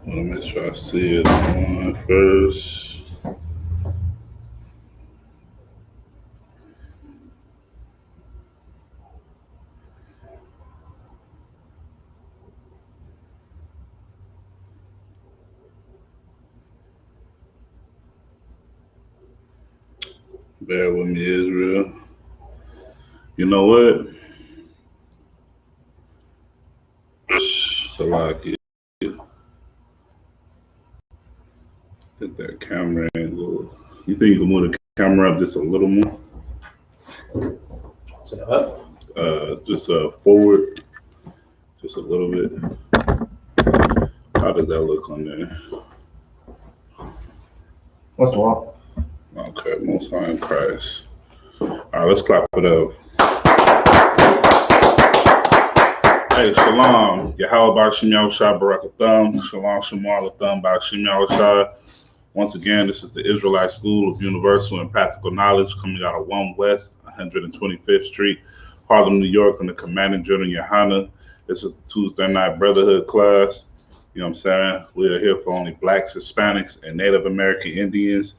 Let me make sure I see it on first. Bear with me, Israel. You know what? Salaki. Get that camera angle. You think you can move the camera up just a little more? Just forward, just a little bit. How does that look on there? What's wrong? Okay, Most High in Christ. All right, let's clap it up. Hey, Shalom. Yahweh B'Shem Yahushua Barakatham. Shalom Shamar Latham B'Shem Yahushua. Once again, this is the Israelite School of Universal and Practical Knowledge coming out of 1 West, 125th Street, Harlem, New York, in the Commanding General Yohana. This is the Tuesday night Brotherhood class. You know what I'm saying? We are here for only Blacks, Hispanics, and Native American Indians,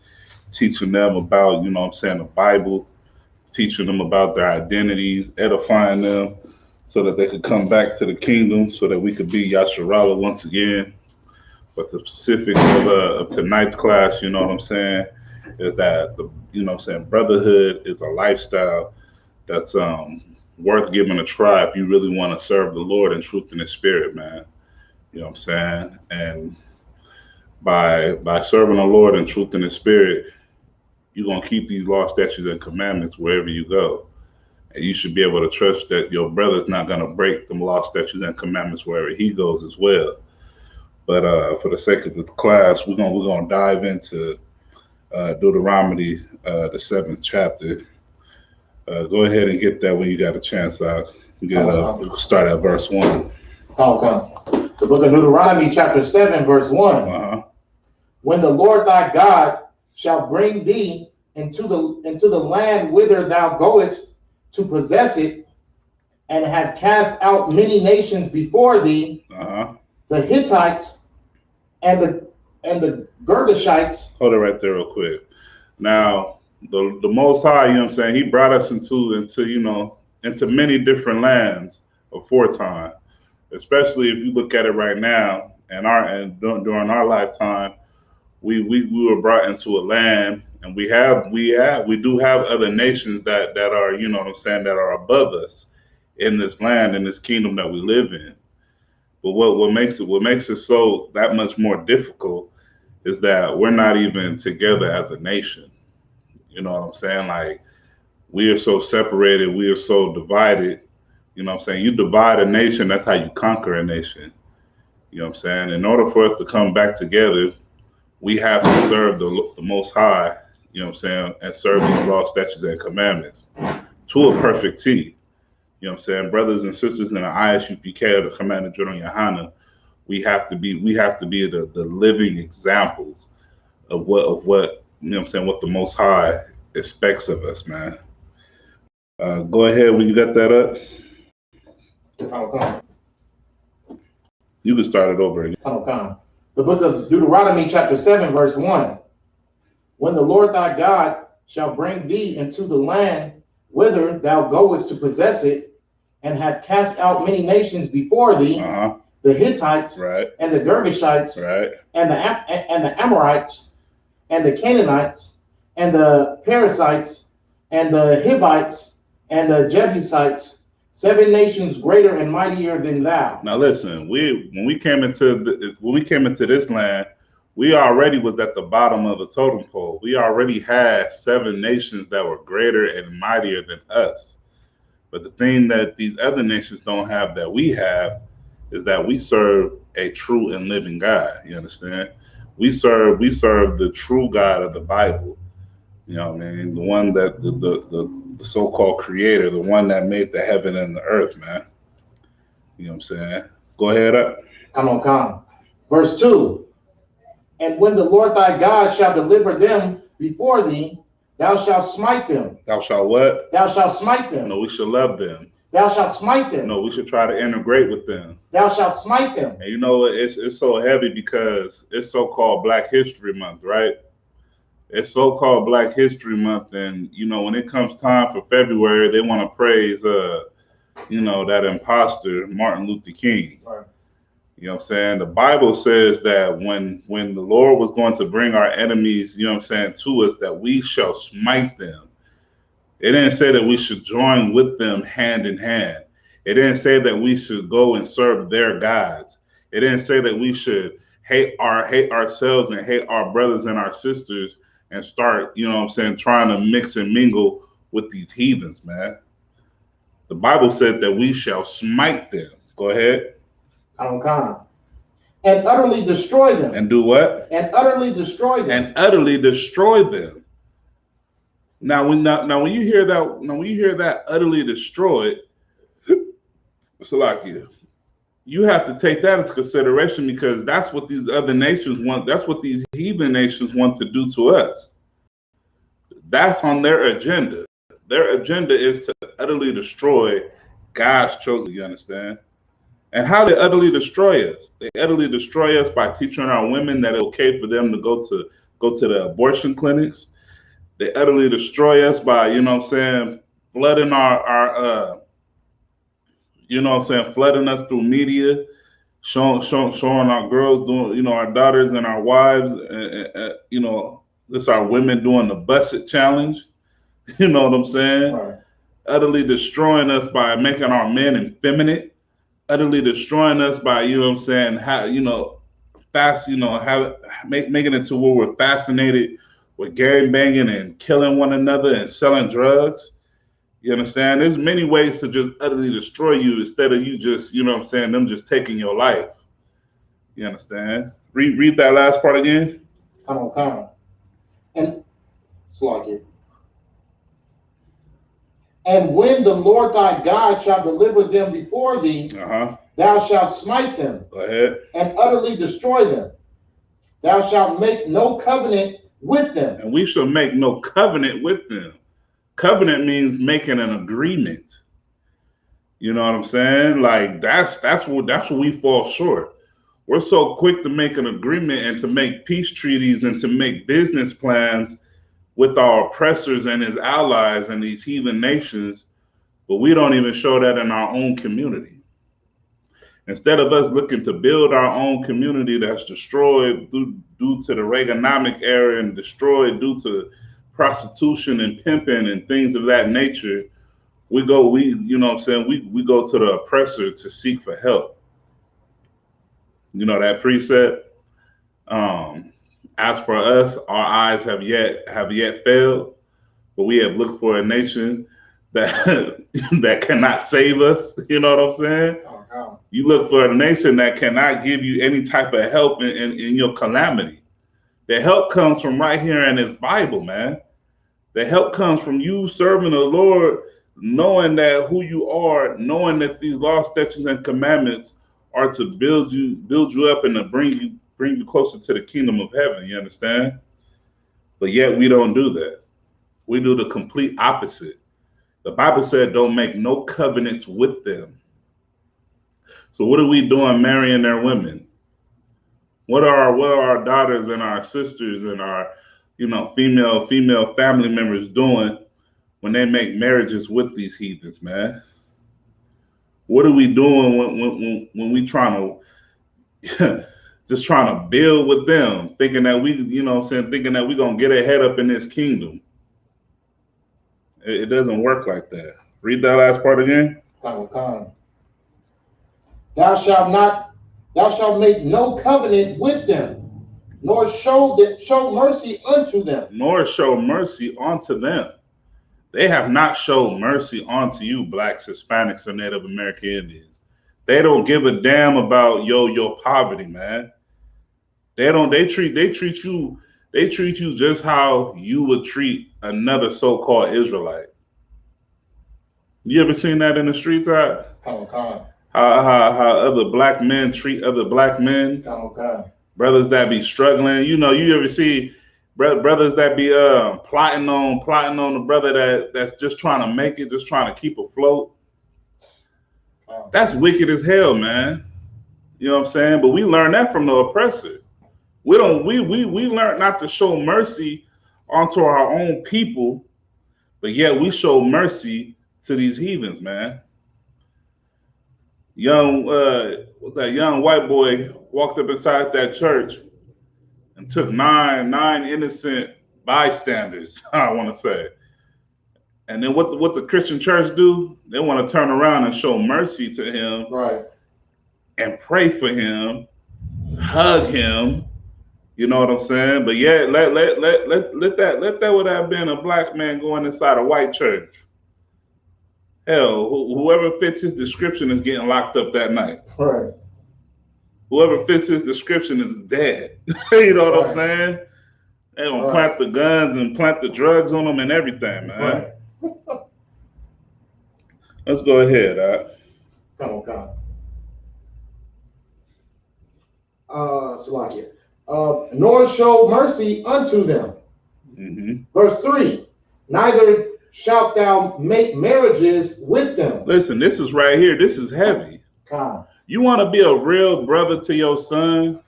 teaching them about, you know what I'm saying, the Bible, teaching them about their identities, edifying them so that they could come back to the kingdom, so that we could be Yasharala once again. But the specifics of tonight's class, you know what I'm saying, is that you know what I'm saying, brotherhood is a lifestyle that's worth giving a try if you really want to serve the Lord in truth and in spirit, man. You know what I'm saying? And by serving the Lord in truth and in spirit, you're gonna keep these law, statutes, and commandments wherever you go. And you should be able to trust that your brother's not gonna break them law, statutes, and commandments wherever he goes as well. But for the sake of the class, we're gonna dive into Deuteronomy, the 7th chapter. Go ahead and get that when you got a chance. We'll start at verse 1. Okay. The book of Deuteronomy, chapter 7, verse 1. Uh-huh. When the Lord thy God shall bring thee into the land whither thou goest to possess it, and have cast out many nations before thee, Uh-huh. the Hittites and the Girgashites. Hold it right there real quick. Now, the Most High, you know what I'm saying, he brought us into you know, into many different lands aforetime. Especially if you look at it right now, and during our lifetime, we were brought into a land, and we do have other nations that are, you know what I'm saying, that are above us in this land, in this kingdom that we live in. But what makes it so that much more difficult is that we're not even together as a nation. You know what I'm saying? Like, we are so separated, we are so divided. You know what I'm saying? You divide a nation, that's how you conquer a nation. You know what I'm saying? In order for us to come back together, we have to serve the Most High, you know what I'm saying, and serve these law, statutes, and commandments to a perfect T. You know what I'm saying? Brothers and sisters in the ISUPK, the Commander General Yohana, we have to be the living examples of what you know what I'm saying, what the Most High expects of us, man. Go ahead when you got that up. Okay. You can start it over again. Okay. The book of Deuteronomy, chapter 7, verse 1. When the Lord thy God shall bring thee into the land whither thou goest to possess it, and have cast out many nations before thee, the Hittites, right, and the Girgashites, right, and the Amorites, and the Canaanites, and the Perizzites, and the Hivites, and the Jebusites, 7 nations greater and mightier than thou. Now listen, when we came into this land, we already was at the bottom of the totem pole. We already had 7 nations that were greater and mightier than us. But the thing that these other nations don't have that we have is that we serve a true and living God. You understand? We serve the true God of the Bible. You know what I mean? The one that the so-called creator, the one that made the heaven and the earth, man. You know what I'm saying? Go ahead up. Come. Verse 2. And when the Lord thy God shall deliver them before thee, thou shalt smite them. Thou shalt what? Thou shalt smite them. No, we shall love them. Thou shalt smite them. No, we should try to integrate with them. Thou shalt smite them. And you know, it's so heavy because it's so-called Black History Month, right? It's so-called Black History Month, and you know, when it comes time for February, they want to praise, you know, that imposter Martin Luther King. Right. You know what I'm saying? The Bible says that when the Lord was going to bring our enemies, you know what I'm saying, to us, that we shall smite them. It didn't say that we should join with them hand in hand. It didn't say that we should go and serve their gods. It didn't say that we should hate ourselves and hate our brothers and our sisters and start, you know what I'm saying, trying to mix and mingle with these heathens, man. The Bible said that we shall smite them. Go ahead. And utterly destroy them. And do what? And utterly destroy them. And utterly destroy them. Now when you hear that utterly destroyed, Salakia, you have to take that into consideration because that's what these other nations want. That's what these heathen nations want to do to us. That's on their agenda. Their agenda is to utterly destroy God's chosen. You understand? And how they utterly destroy us? They utterly destroy us by teaching our women that it's okay for them to go to the abortion clinics. They utterly destroy us by, you know what I'm saying, flooding our you know what I'm saying, flooding us through media, showing our girls doing, you know, our daughters and our wives, you know, this our women doing the busset challenge. You know what I'm saying? Right. Utterly destroying us by making our men effeminate. Utterly destroying us by, you know what I'm saying, how, you know, making it to where we're fascinated with gang banging and killing one another and selling drugs. You understand? There's many ways to just utterly destroy you instead of you just, you know what I'm saying, them just taking your life. You understand? Read that last part again. Come on. And Slack. And when the Lord thy God shall deliver them before thee, thou shalt smite them. Go ahead. And utterly destroy them. Thou shalt make no covenant with them. And we shall make no covenant with them. Covenant means making an agreement. You know what I'm saying? Like that's where we fall short. We're so quick to make an agreement and to make peace treaties and to make business plans with our oppressors and his allies and these heathen nations, but we don't even show that in our own community. Instead of us looking to build our own community that's destroyed due to the Reaganomic era and destroyed due to prostitution and pimping and things of that nature, you know what I'm saying, we go to the oppressor to seek for help. You know that precept? As for us, our eyes have yet failed, but we have looked for a nation that that cannot save us. You know what I'm saying? Oh, you look for a nation that cannot give you any type of help in your calamity. The help comes from right here in this Bible, man. The help comes from you serving the Lord, knowing that who you are, knowing that these laws, statutes, and commandments are to build you up and to bring you closer to the kingdom of heaven. You understand? But yet we don't do that. We do the complete opposite. The Bible said, "Don't make no covenants with them." So what are we doing marrying their women? What are our daughters and our sisters and our, you know, female family members doing when they make marriages with these heathens, man? What are we doing when we trying to just trying to build with them, thinking that we, you know what I'm saying, thinking that we're gonna get ahead up in this kingdom? It doesn't work like that. Read that last part again. Come. Thou shalt make no covenant with them, nor show mercy unto them. Nor show mercy unto them. They have not shown mercy unto you, blacks, Hispanics, or Native American Indians. They don't give a damn about your poverty, man. They treat you just how you would treat another so-called Israelite. You ever seen that in the streets out? How other black men treat other black men? Brothers that be struggling. You know, you ever see brothers that be plotting on the brother that's just trying to make it, just trying to keep afloat? That's wicked as hell, man. You know what I'm saying? But we learn that from the oppressor. We don't. We learn not to show mercy onto our own people, but yet we show mercy to these heathens, man. What's that young white boy walked up inside that church and took nine innocent bystanders, I want to say. And then what the Christian church do? They want to turn around and show mercy to him, right, and pray for him, hug him. You know what I'm saying? But yeah, let that would have been a black man going inside a white church. Hell, whoever fits his description is getting locked up that night. right. Whoever fits his description is dead. You know what I'm saying? They gonna plant the guns and plant the drugs on them and everything, man. Right. Let's go ahead. Come on. Salakia. Nor show mercy unto them. Mm-hmm. Verse 3. Neither shalt thou make marriages with them. Listen, this is right here. This is heavy. God. You want to be a real brother to your son?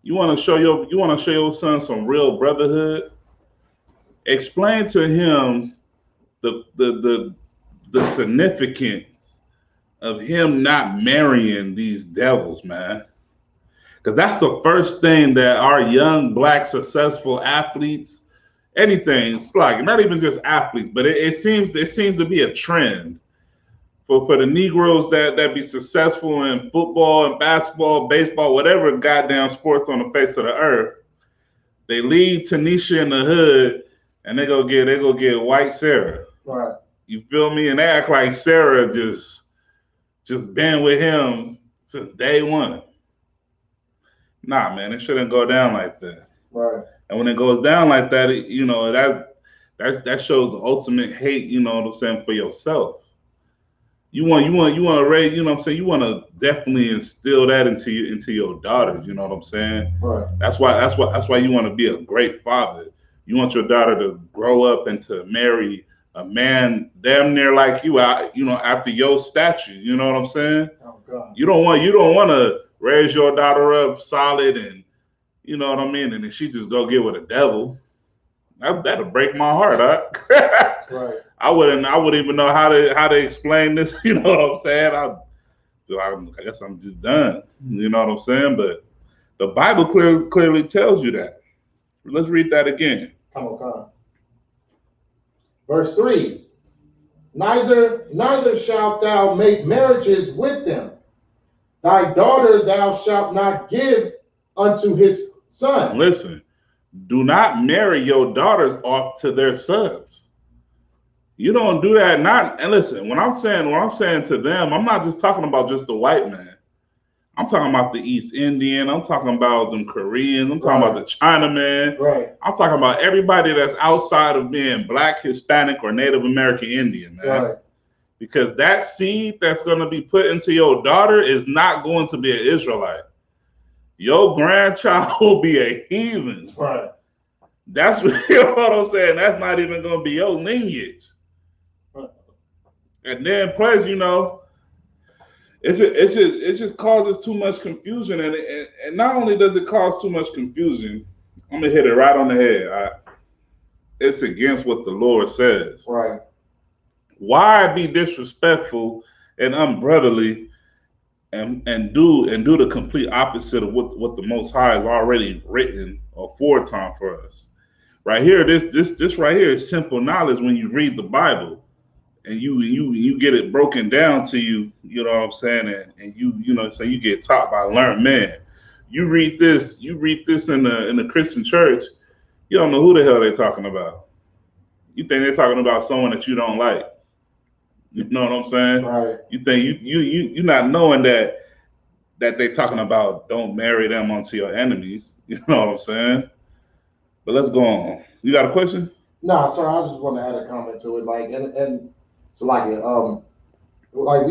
You want to show your son some real brotherhood? Explain to him the significance of him not marrying these devils, man. Because that's the first thing that our young black successful athletes, anything, it's like not even just athletes, but it seems to be a trend for the Negroes that be successful in football and basketball, baseball, whatever goddamn sports on the face of the earth. They leave Tanisha in the hood and they go get white Sarah. Right. You feel me? And they act like Sarah just been with him since day one. Nah, man, it shouldn't go down like that. Right. And when it goes down like that, that shows the ultimate hate. You know what I'm saying, for yourself. You want to raise. You know what I'm saying. You want to definitely instill that into your daughters. You know what I'm saying. Right. That's why you want to be a great father. You want your daughter to grow up and to marry a man damn near like you, after your stature. You know what I'm saying. Oh God. You don't want to raise your daughter up solid and, you know what I mean, and then she just go get with a devil. That'll break my heart, huh? Right. I wouldn't even know how to explain this. You know what I'm saying? I guess I'm just done. You know what I'm saying? But the Bible clearly tells you that. Let's read that again. Come on. Verse 3. Neither shalt thou make marriages with them. Thy daughter thou shalt not give unto his son. Listen, do not marry your daughters off to their sons. You don't do that. And listen, when I'm saying to them, I'm not just talking about just the white man. I'm talking about the East Indian. I'm talking about them Koreans. I'm talking about the Chinaman. Right. I'm talking about everybody that's outside of being Black, Hispanic, or Native American Indian, man. Right. Because that seed that's going to be put into your daughter is not going to be an Israelite. Your grandchild will be a heathen. Right. That's what, you know what I'm saying. That's not even going to be your lineage. Right. And then plus, it just causes too much confusion, and not only does it cause too much confusion, I'm gonna hit it right on the head. It's against what the Lord says. Right. Why be disrespectful and unbrotherly, and do the complete opposite of what the Most High has already written or foretime for us? Right here, this right here is simple knowledge when you read the Bible. And you get it broken down to you, you know what I'm saying, and so you get taught by learned men. You read this in the Christian church, you don't know who the hell they're talking about. You think they're talking about someone that you don't like. You know what I'm saying? Right. You think you're not knowing that they're talking about don't marry them unto your enemies. You know what I'm saying? But let's go on. You got a question? No, sir. I just want to add a comment to it, and. So like we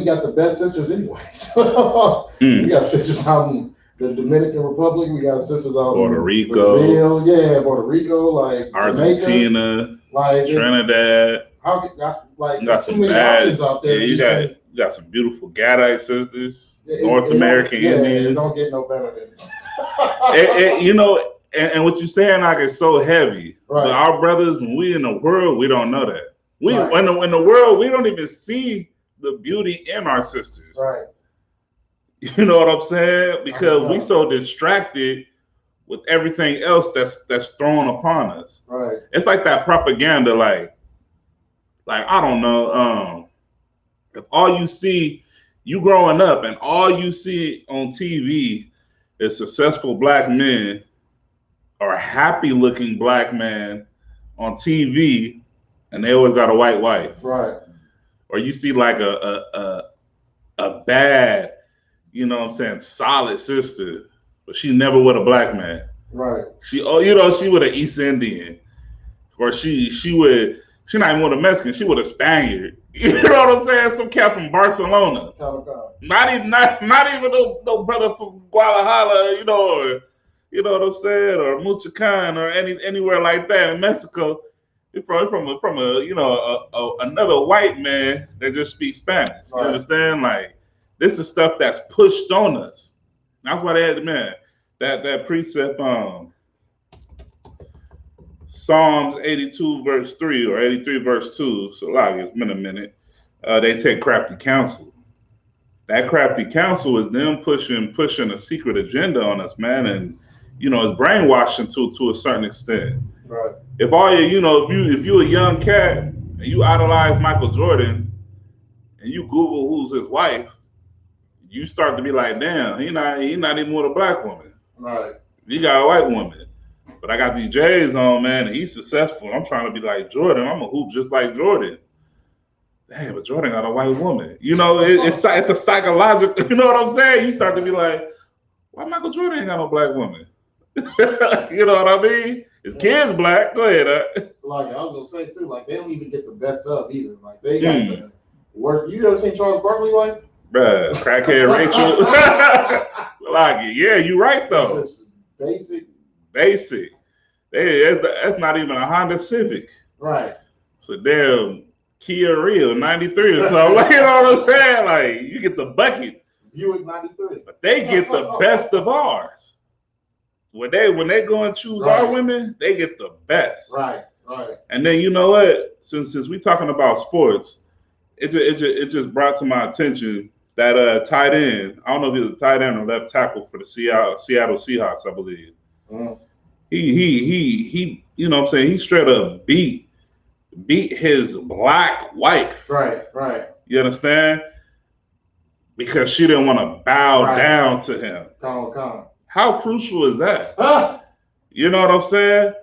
got the best sisters anyway. We got sisters out in the Dominican Republic. We got sisters out Puerto in Rico. Brazil, Puerto Rico, like Argentina, Jamaica, Trinidad. Got some many options out there. Yeah, You got some beautiful Gadite sisters, North It American Indians. It don't get no better than You know, and what you're saying like is so heavy. Right. But our brothers, when we in the world, we don't know that. We Right. in the world, we don't even see the beauty in our sisters. Right. You know what I'm saying? Because we so distracted with everything else that's thrown upon us. Right. It's like that propaganda, like I don't know, if all you see, you growing up, and all you see on TV is successful black men or a happy-looking black man on TV, and they always got a white wife. Right. Or you see like a bad, you know what I'm saying, solid sister, but she never with a black man. Right. She with an East Indian, or she not even with a Mexican. She with a Spaniard. You know what I'm saying? Some cat from Barcelona. Not even no brother from Guadalajara. You know what I'm saying, or Michoacan, or anywhere like that in Mexico. It's from another white man that just speaks Spanish. You understand? Like, this is stuff that's pushed on us. That's why they had that precept Psalms 82 verse 3 or 83 verse 2. So like it's been a minute. They take crafty counsel. That crafty counsel is them pushing a secret agenda on us, man, and it's brainwashing to a certain extent. Right. If you a young cat and you idolize Michael Jordan and you Google who's his wife, you start to be like, damn, he not even with a black woman. Right. He got a white woman. But I got these J's on, man, and he's successful. I'm trying to be like Jordan. I'm a hoop just like Jordan. Damn, but Jordan got a white woman. It's a psychological, you know what I'm saying? You start to be like, why Michael Jordan ain't got no black woman? You know what I mean? His kid's black. Go ahead. So like I was gonna say too, like they don't even get the best of either. Like they got the worst. You ever seen Charles Barkley wife? Bruh, crackhead Rachel. Like, yeah, you right though. It's just basic. That's not even a Honda Civic. Right. It's a damn Kia Rio 93 or something. Like, you know what I'm saying? Like, you get the bucket. Buick 93. But they get the best of ours. When they go and choose our women, they get the best. Right. And then you know what? Since we talking about sports, it just brought to my attention that tight end. I don't know if he was a tight end or left tackle for the Seattle Seahawks, I believe. Mm. He you know what I'm saying, he straight up beat his black wife. Right. You understand? Because she didn't want to bow down to him. Come. How crucial is that? You know what I'm saying?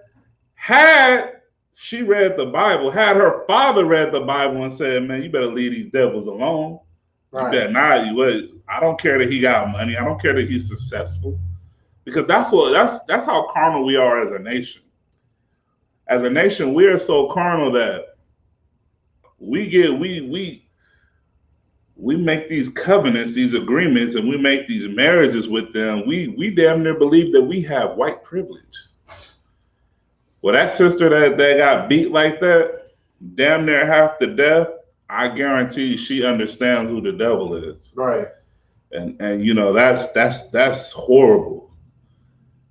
Had she read the Bible, had her father read the Bible and said, man, you better leave these devils alone. Right. You better not. I don't care that he got money. I don't care that he's successful. Because that's how carnal we are as a nation. As a nation, we are so carnal that we make these covenants, these agreements, and we make these marriages with them. We damn near believe that we have white privilege. Well, that sister that got beat like that, damn near half to death, I guarantee she understands who the devil is. Right. And that's horrible.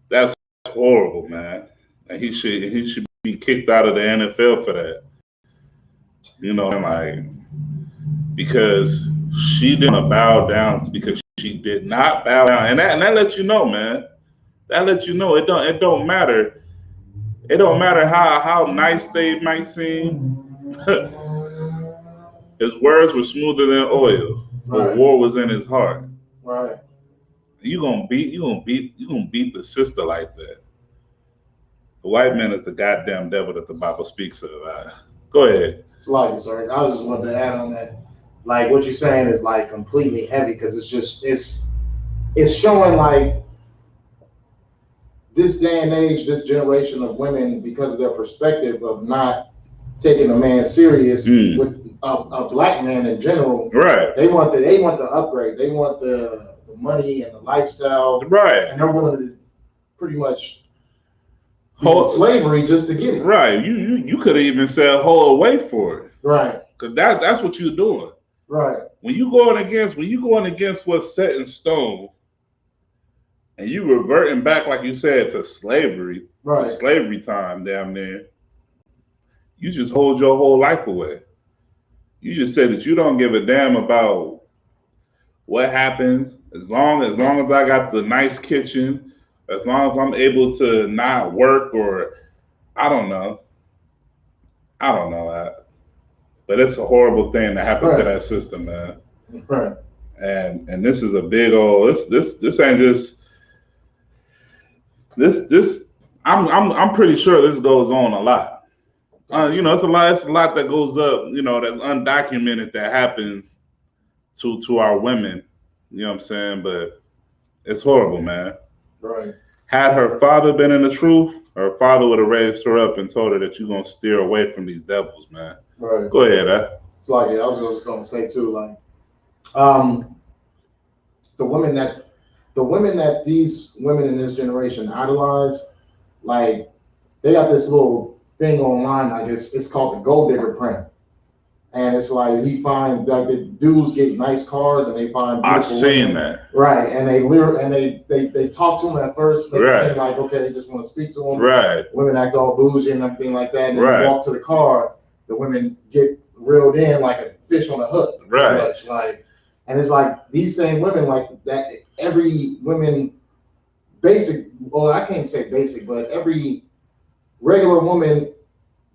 That's horrible, man. And he should be kicked out of the NFL for that. Because she didn't bow down, because she did not bow down. And that lets you know, man. That lets you know it don't matter. It don't matter how nice they might seem. His words were smoother than oil, but war was in his heart. Right. You gonna beat the sister like that. The white man is the goddamn devil that the Bible speaks of. Go ahead. It's like, sorry. I just wanted to add on that. Like what you're saying is like completely heavy, because it's showing like this day and age, this generation of women, because of their perspective of not taking a man serious with a black man in general. Right. They want the upgrade. They want the money and the lifestyle. Right. And they're willing to pretty much hold slavery just to get it. Right. You could have even said hold away for it. Right. Because that's what you're doing. Right. When you going against what's set in stone, and you reverting back, like you said, to slavery, Right. to slavery time, damn near, you just hold your whole life away. You just said that you don't give a damn about what happens as long as I got the nice kitchen, as long as I'm able to not work or I don't know. I don't know that. But it's a horrible thing that happened to Right. that system, man. Right. And this is a big old this ain't just this I'm pretty sure this goes on a lot. It's a lot that goes up, that's undocumented that happens to our women. You know what I'm saying? But it's horrible, man. Right. Had her father been in the truth, her father would have raised her up and told her that you're gonna steer away from these devils, man. Right. Go ahead, It's like, I was just gonna say too, like, um, the women that these women in this generation idolize, like, they got this little thing online, like it's called the gold digger print. And it's like he find like the dudes get nice cars and they find I beautiful seen women. that. Right. And they talk to them at first, make it Right. seem like, okay, they just want to speak to them. Right. Women act all bougie and everything like that. And then Right. they walk to the car, the women get reeled in like a fish on a hook. Right. Much, like, and it's like these same women, like that, every women basic, well, I can't say basic, but every regular woman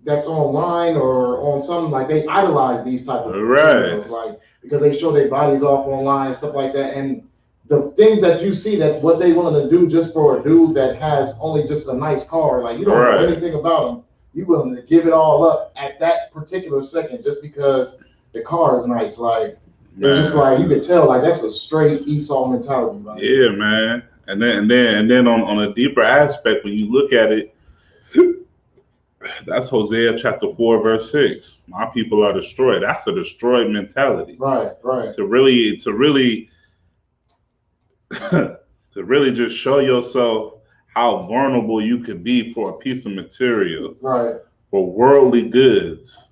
that's online or on something, like they idolize these type of materials, like because they show their bodies off online and stuff like that. And the things that you see, that what they willing to do just for a dude that has only just a nice car, like you don't know anything about him, you willing to give it all up at that particular second just because the car is nice. Like, it's just like you can tell, like that's a straight Esau mentality. Like. Yeah, man. And then on a deeper aspect, when you look at it, that's Hosea chapter 4, verse 6. My people are destroyed. That's a destroyed mentality. Right. To really to really just show yourself how vulnerable you could be for a piece of material. Right. For worldly goods.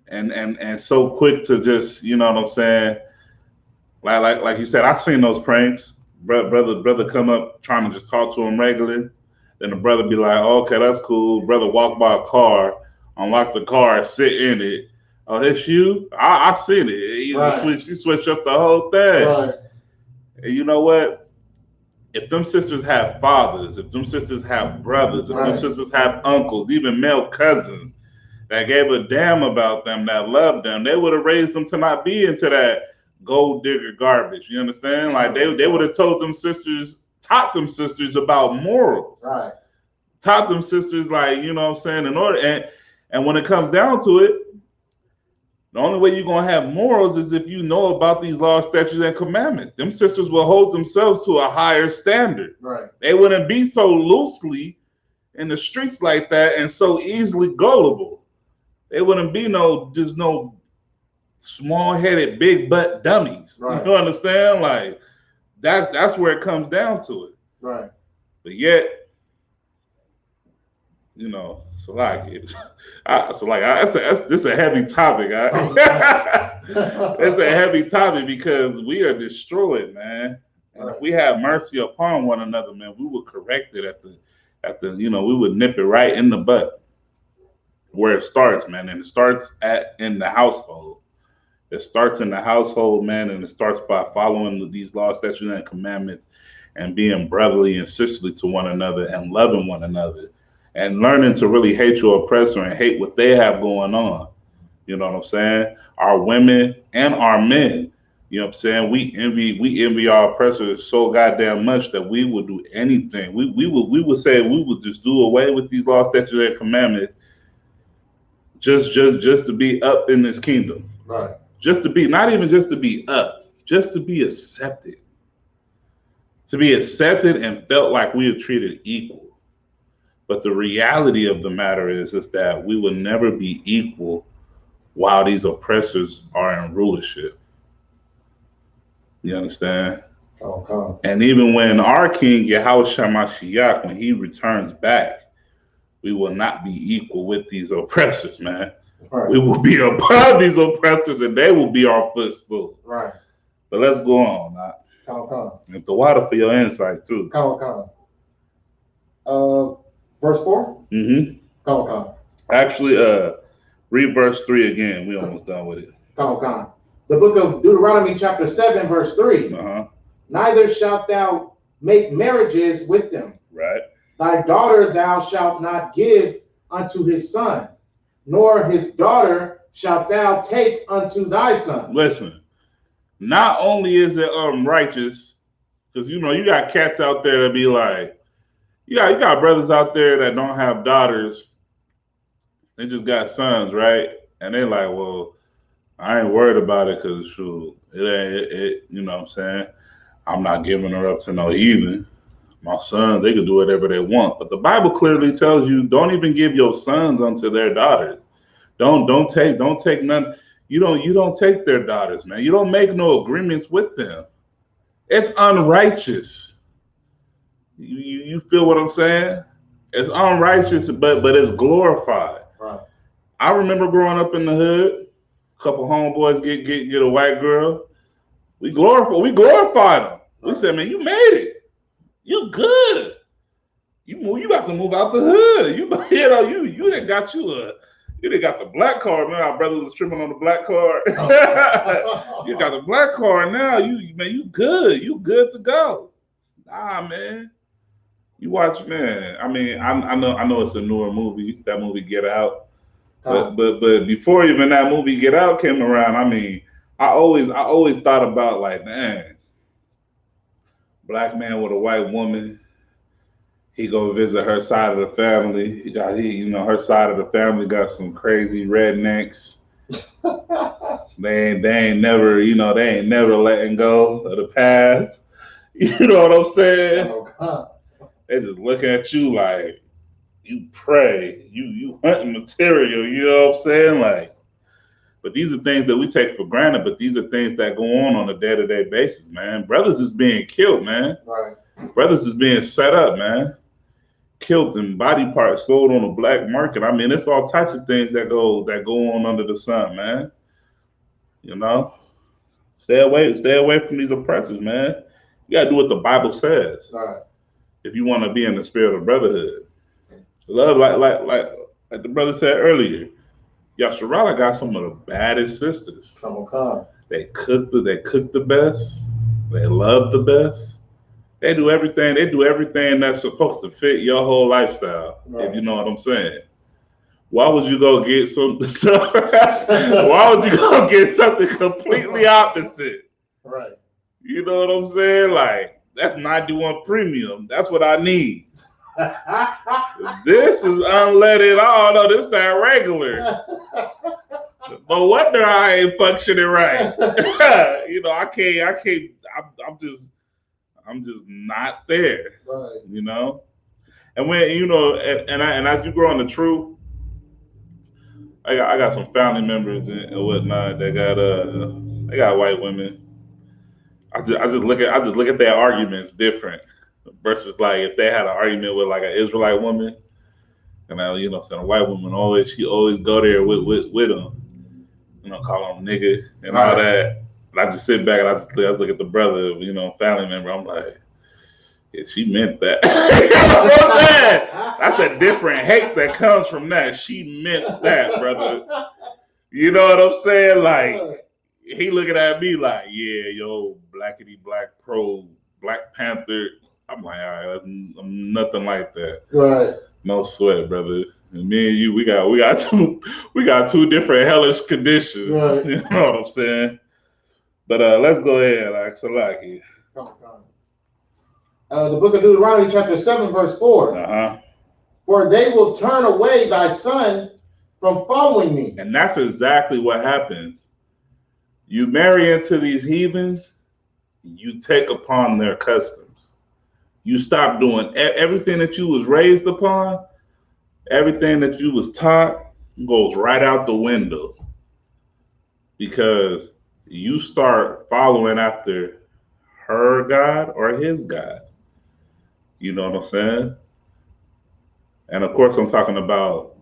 And so quick to just, you know what I'm saying? Like you said, I've seen those pranks. Brother come up trying to just talk to him regularly. Then the brother be like, oh, okay, that's cool. Brother walk by a car, unlock the car, sit in it. Oh, that's you? I seen it. He switched up the whole thing. Right. And you know what? If them sisters have fathers, if them sisters have brothers, if them sisters have uncles, even male cousins that gave a damn about them, that loved them, they would have raised them to not be into that gold digger garbage. You understand? Like they would have taught them sisters about morals. Right. Taught them sisters, like, you know what I'm saying, in order and when it comes down to it, the only way you're gonna have morals is if you know about these laws, statutes, and commandments. Them sisters will hold themselves to a higher standard. Right. They wouldn't be so loosely in the streets like that and so easily gullible. They wouldn't be no small-headed, big butt dummies. Right. You understand? Like that's where it comes down to it. Right. But yet, so like this is a heavy topic. It's a heavy topic because we are destroyed, man. And if we have mercy upon one another, man, we would correct it at the we would nip it right in the butt where it starts, man. And it starts in the household. It starts in the household, man, and it starts by following these laws, statutes, and commandments and being brotherly and sisterly to one another and loving one another. And learning to really hate your oppressor and hate what they have going on. You know what I'm saying? Our women and our men. You know what I'm saying? We envy our oppressors so goddamn much that we will do anything. We would say we would just do away with these laws, statutes, and commandments just to be up in this kingdom. Right. Just to be, not even just to be up, just to be accepted. To be accepted and felt like we are treated equal. But the reality of the matter is that we will never be equal while these oppressors are in rulership. You understand? Okay. And even when our King, Yahushua Mashiach, when he returns back, we will not be equal with these oppressors, man. Right. We will be above these oppressors, and they will be our footstool. Right. But let's go on. Come. And the water for your insight too. Come. Verse 4? Mm-hmm. Come. Actually, read verse 3 again. We almost done with it. Come. The book of Deuteronomy chapter 7, verse 3. Uh-huh. Neither shalt thou make marriages with them. Right. Thy daughter thou shalt not give unto his son, nor his daughter shalt thou take unto thy son. Listen, not only is it unrighteous, because you got cats out there that be like, you got brothers out there that don't have daughters, they just got sons, right? And they like, well, I ain't worried about it because shoot, it you know what I'm saying? I'm not giving her up to no heathen. My sons, they can do whatever they want. But the Bible clearly tells you, don't even give your sons unto their daughters. Don't take none. You don't take their daughters, man. You don't make no agreements with them. It's unrighteous. You feel what I'm saying? It's unrighteous, but it's glorified. Right. I remember growing up in the hood, a couple homeboys get a white girl. We glorified them. We said, man, you made it. You good. You about to move out the hood. You done got the black card. Man, our brother was tripping on the black card. You got the black card now. You good. You good to go. Nah, man. You watch, man. I mean, I know it's a newer movie. That movie Get Out. But before even that movie Get Out came around, I mean, I always thought about like, man, black man with a white woman. He go visit her side of the family. Her side of the family got some crazy rednecks. They ain't never letting go of the past. You know what I'm saying? They just looking at you like you prey, you hunting material. You know what I'm saying? Like, but these are things that we take for granted. But these are things that go on a day-to-day basis, man. Brothers is being killed, man. Right. Brothers is being set up, man. Killed and body parts sold on the black market. I mean, it's all types of things that go on under the sun, man. You know, stay away from these oppressors, man. You gotta do what the Bible says. Right. If you want to be in the spirit of brotherhood, love, like the brother said earlier. Yasharala got some of the baddest sisters. Come. They cook the best. They love the best. They do everything. They do everything that's supposed to fit your whole lifestyle. Right. If you know what I'm saying. Why would you go get Why would you go get something completely opposite? Right. You know what I'm saying? Like, that's 91 premium. That's what I need. This is unleaded. Oh no, this that regular. No wonder I ain't functioning right. I can't. I'm just not there. Right. You know. And when and as you grow in the truth, I got some family members and whatnot that they got white women. I just look at their arguments different versus like if they had an argument with like an Israelite woman, and a white woman she always go there with them, call them nigga and all that. And I just sit back and I just look at the brother, family member. I'm like, yeah, she meant that. That's a different hate that comes from that. She meant that, brother. You know what I'm saying? Like, he looking at me like, yeah, yo, blackity black pro, Black Panther. I'm like, all right, I'm nothing like that. Right. No sweat, brother. And me and you, we got two different hellish conditions. Right. You know what I'm saying? But let's go ahead, Salaki. The book of Deuteronomy chapter 7, verse 4. Uh-huh. For they will turn away thy son from following me. And that's exactly what happens. You marry into these heathens, you take upon their customs. You stop doing everything that you was raised upon, everything that you was taught goes right out the window. Because you start following after her God or his God. You know what I'm saying? And of course, I'm talking about,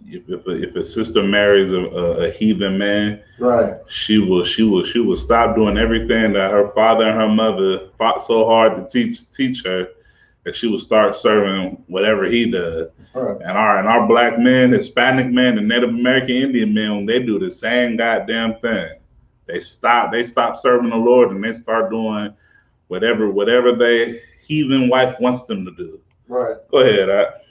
if a sister marries a heathen man, Right. she will stop doing everything that her father and her mother fought so hard to teach her, that she will start serving whatever he does. Right. And our black men, Hispanic men, and Native American Indian men, they do the same goddamn thing. They stop serving the Lord, and they start doing whatever they heathen wife wants them to do. Right. Go ahead.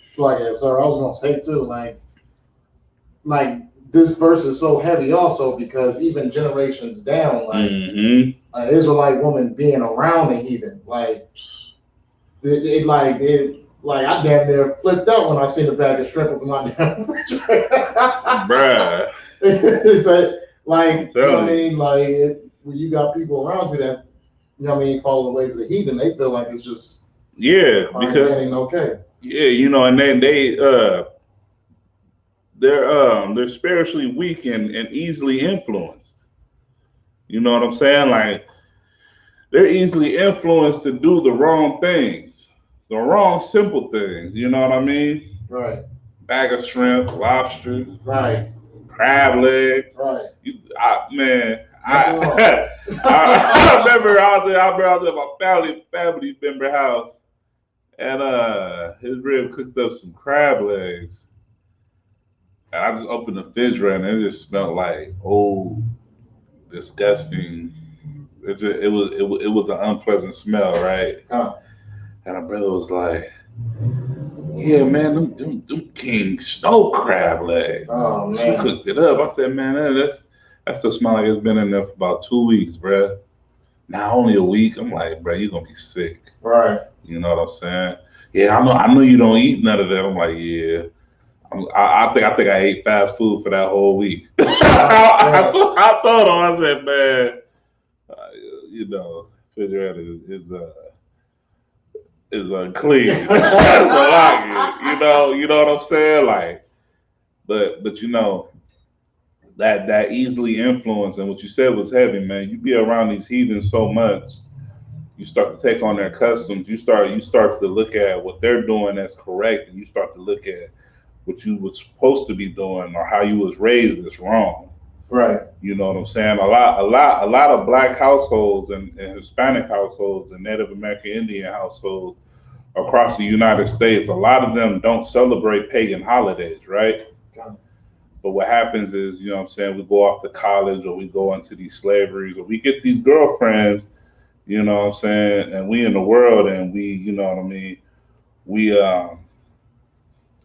It's like, yeah, sir, I was gonna say too, like this verse is so heavy also because even generations down, like an Israelite woman being around a heathen, like like I damn near flipped out when I seen a bag of shrimp up in my damn refrigerator. Bruh. But like, you know what I mean? Like when you got people around you that, you know what I mean, follow the ways of the heathen, they feel like it's just because ain't okay. and then they're spiritually weak and easily influenced. You know what I'm saying? Like they're easily influenced to do the wrong things, the wrong simple things. You know what I mean? Right. Bag of shrimp, lobster, right, crab legs. Right. I remember I was at my family member house, and his rib cooked up some crab legs. And I just opened the refrigerator and it just smelled like old, disgusting. It was an unpleasant smell, right? Oh. And my brother was like, "Yeah, man, them king snow crab legs. Oh man, she cooked it up." I said, "Man, that still smell like it's been in there for about 2 weeks, bruh. Now only a week." I'm like, "Bruh, you're gonna be sick." Right. You know what I'm saying? Yeah, I know you don't eat none of that. I'm like, yeah. I think I ate fast food for that whole week. I told him, I said, man, refrigerator is unclean. That's what I get. You know what I'm saying? Like, but that easily influenced, and what you said was heavy, man. You be around these heathens so much, you start to take on their customs. You start to look at what they're doing as correct, and you start to look at what you was supposed to be doing or how you was raised is wrong. Right. You know what I'm saying? A lot of black households and Hispanic households and Native American Indian households across the United States, a lot of them don't celebrate pagan holidays, right? Okay. But what happens is, you know what I'm saying, we go off to college or we go into these slaveries or we get these girlfriends, you know what I'm saying, and we in the world and we, you know what I mean,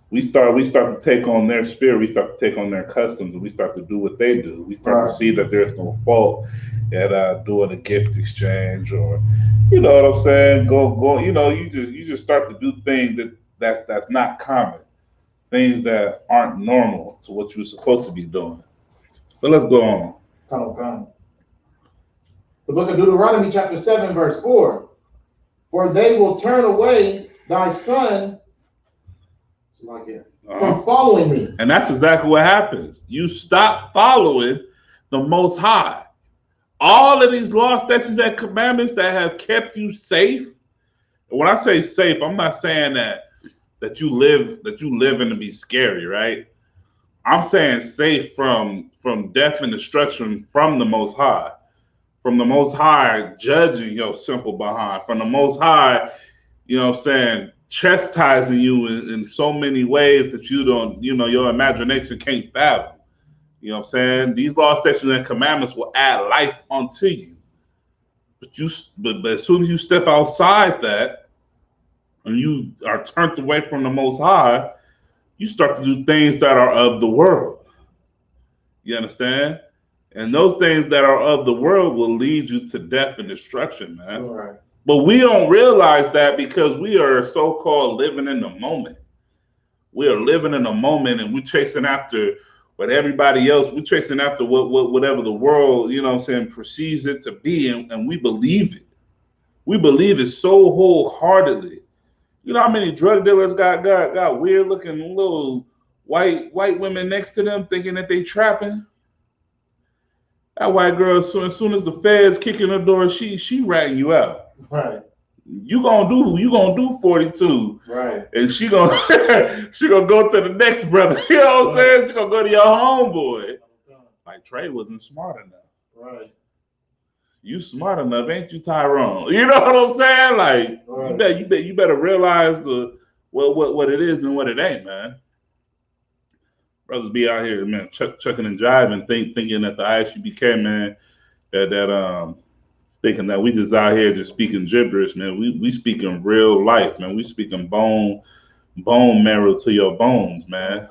we start to take on their spirit, we start to take on their customs, and we start to do what they do. We start to see that there's no fault at doing a gift exchange, or you know what I'm saying. Go. You just start to do things that's not common, things that aren't normal to what you're supposed to be doing. But let's go on. Come. The book of Deuteronomy, chapter 7, verse 4. For they will turn away thy son from following me. And that's exactly what happens. You stop following the Most High. All of these laws, statutes, and commandments that have kept you safe. And when I say safe, I'm not saying that you live in to be scary, right? I'm saying safe from death and destruction from the Most High. From the Most High judging your simple behind. From the Most High, you know what I'm saying, chastising you in so many ways that you don't, your imagination can't fathom. You know what I'm saying? These laws, statutes, and commandments will add life unto you. But as soon as you step outside that and you are turned away from the Most High, you start to do things that are of the world. You understand? And those things that are of the world will lead you to death and destruction, man. All right. But we don't realize that because we are so-called living in the moment. We are living in the moment and we're chasing after what everybody else, we're chasing after whatever the world, you know what I'm saying, perceives it to be, and we believe it. We believe it so wholeheartedly. You know how many drug dealers got weird looking little white women next to them thinking that they trapping? That white girl, as soon as the feds kick in the door, she ratting you out. Right. You gonna do 42. Right. And she gonna she gonna go to the next brother. You know what I'm saying? She gonna go to your homeboy. Like Trey wasn't smart enough. Right. You smart enough, ain't you, Tyrone? You know what I'm saying? Like you better realize what it is and what it ain't, man. Brothers be out here, man, chucking and jiving, thinking that the ISUBK, man, that thinking that we just out here just speaking gibberish, man. We speaking real life, man. We speaking bone marrow to your bones, man.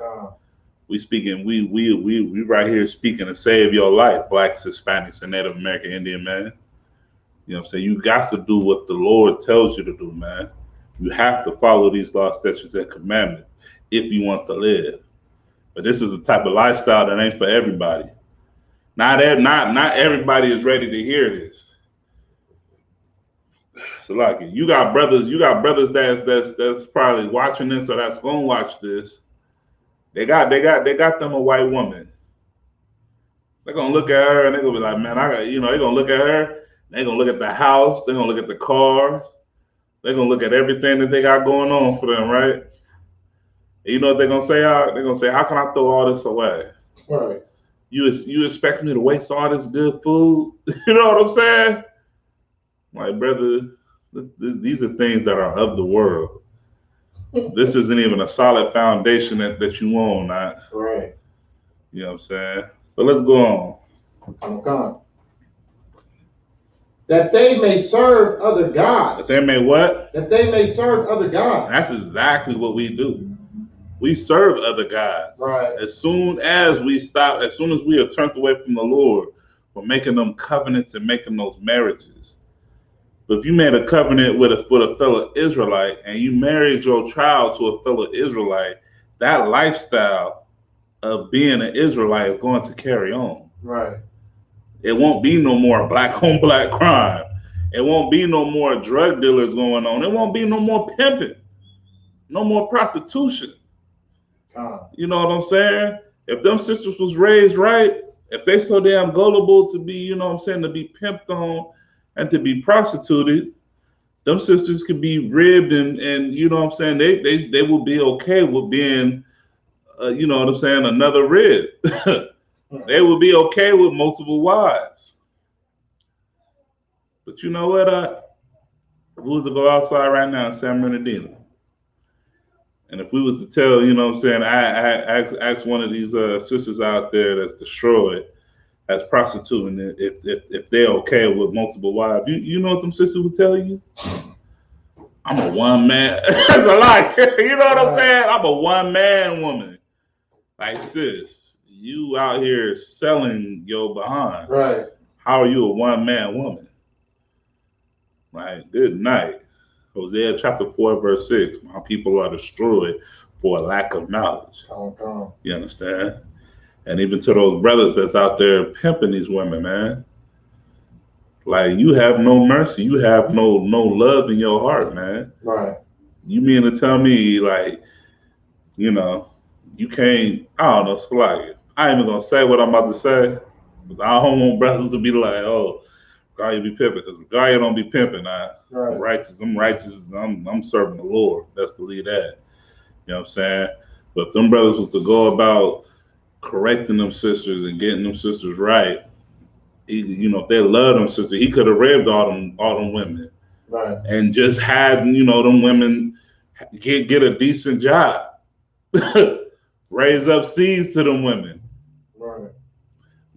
We right here speaking to save your life, blacks, Hispanics, and Native American Indian, man. You know what I'm saying? You got to do what the Lord tells you to do, man. You have to follow these laws, statutes, and commandments if you want to live. But this is the type of lifestyle that ain't for everybody. Not everybody is ready to hear this. So like you got brothers that's probably watching this or that's gonna watch this. They got them a white woman. They're gonna look at her and they're gonna be like, man, they're gonna look at her, they're gonna look at the house, they're gonna look at the cars, they're gonna look at everything that they got going on for them, right? And you know what they're gonna say? They're gonna say, how can I throw all this away? Right. You expect me to waste all this good food? You know what I'm saying? Like, brother, these are things that are of the world. This isn't even a solid foundation that you own, not. Right. You know what I'm saying? But let's go on. Okay. That they may serve other gods. That they may what? That they may serve other gods. That's exactly what we do. We serve other gods. Right. As soon as we are turned away from the Lord, we're making them covenants and making those marriages. But if you made a covenant with a fellow Israelite and you married your child to a fellow Israelite, that lifestyle of being an Israelite is going to carry on. Right. It won't be no more black on black crime. It won't be no more drug dealers going on. It won't be no more pimping. No more prostitution. You know what I'm saying? If them sisters was raised right, if they so damn gullible to be, you know what I'm saying, to be pimped on and to be prostituted, them sisters could be ribbed and you know what I'm saying, they will be okay with being, you know what I'm saying, another rib. They will be okay with multiple wives. But you know what? If we was to go outside right now in San Bernardino, and if we was to tell, you know what I'm saying, I ask one of these sisters out there that's destroyed, that's prostituting, if they're okay with multiple wives, you know what them sisters would tell you? I'm a one man. That's a lie. You know what I'm saying? I'm a one man woman. Like, sis, you out here selling your behind. Right. How are you a one man woman? Like, good night. Hosea chapter 4, verse 6. My people are destroyed for a lack of knowledge. You understand? And even to those brothers that's out there pimping these women, man. Like, you have no mercy. You have no love in your heart, man. Right. You mean to tell me, like, you know, you can't, I don't know, so like, I ain't even gonna say what I'm about to say. I don't want brothers to be like, oh, God, you be pimping, because God, you don't be pimping. I'm righteous. I'm serving the Lord. Let's believe that. You know what I'm saying? But if them brothers was to go about correcting them sisters and getting them sisters right, you know, if they love them sisters, he could have raped all them women, right, and just had, you know, them women get a decent job, raise up seeds to them women. Right.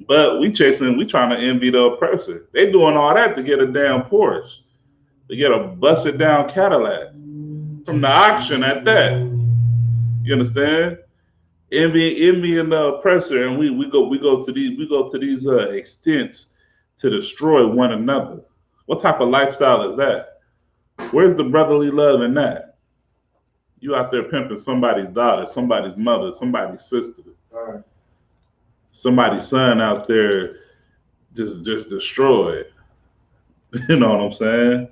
But we trying to envy the oppressor. They doing all that to get a damn Porsche, to get a busted down Cadillac from the auction at that. You understand? Envy and the oppressor, and we go to these extents to destroy one another. What type of lifestyle is that? Where's the brotherly love in that? You out there pimping somebody's daughter, somebody's mother, somebody's sister, right, somebody's son out there just destroyed. You know what I'm saying?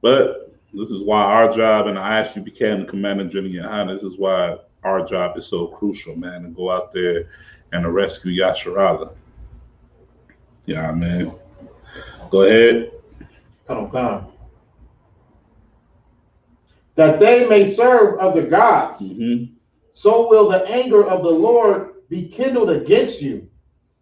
But this is why our job, and I actually became the commander general. This is why our job is so crucial, man, to go out there and to rescue Yasharala. Yeah, man. Go ahead. Come on. that they may serve other gods. So will the anger of the Lord be kindled against you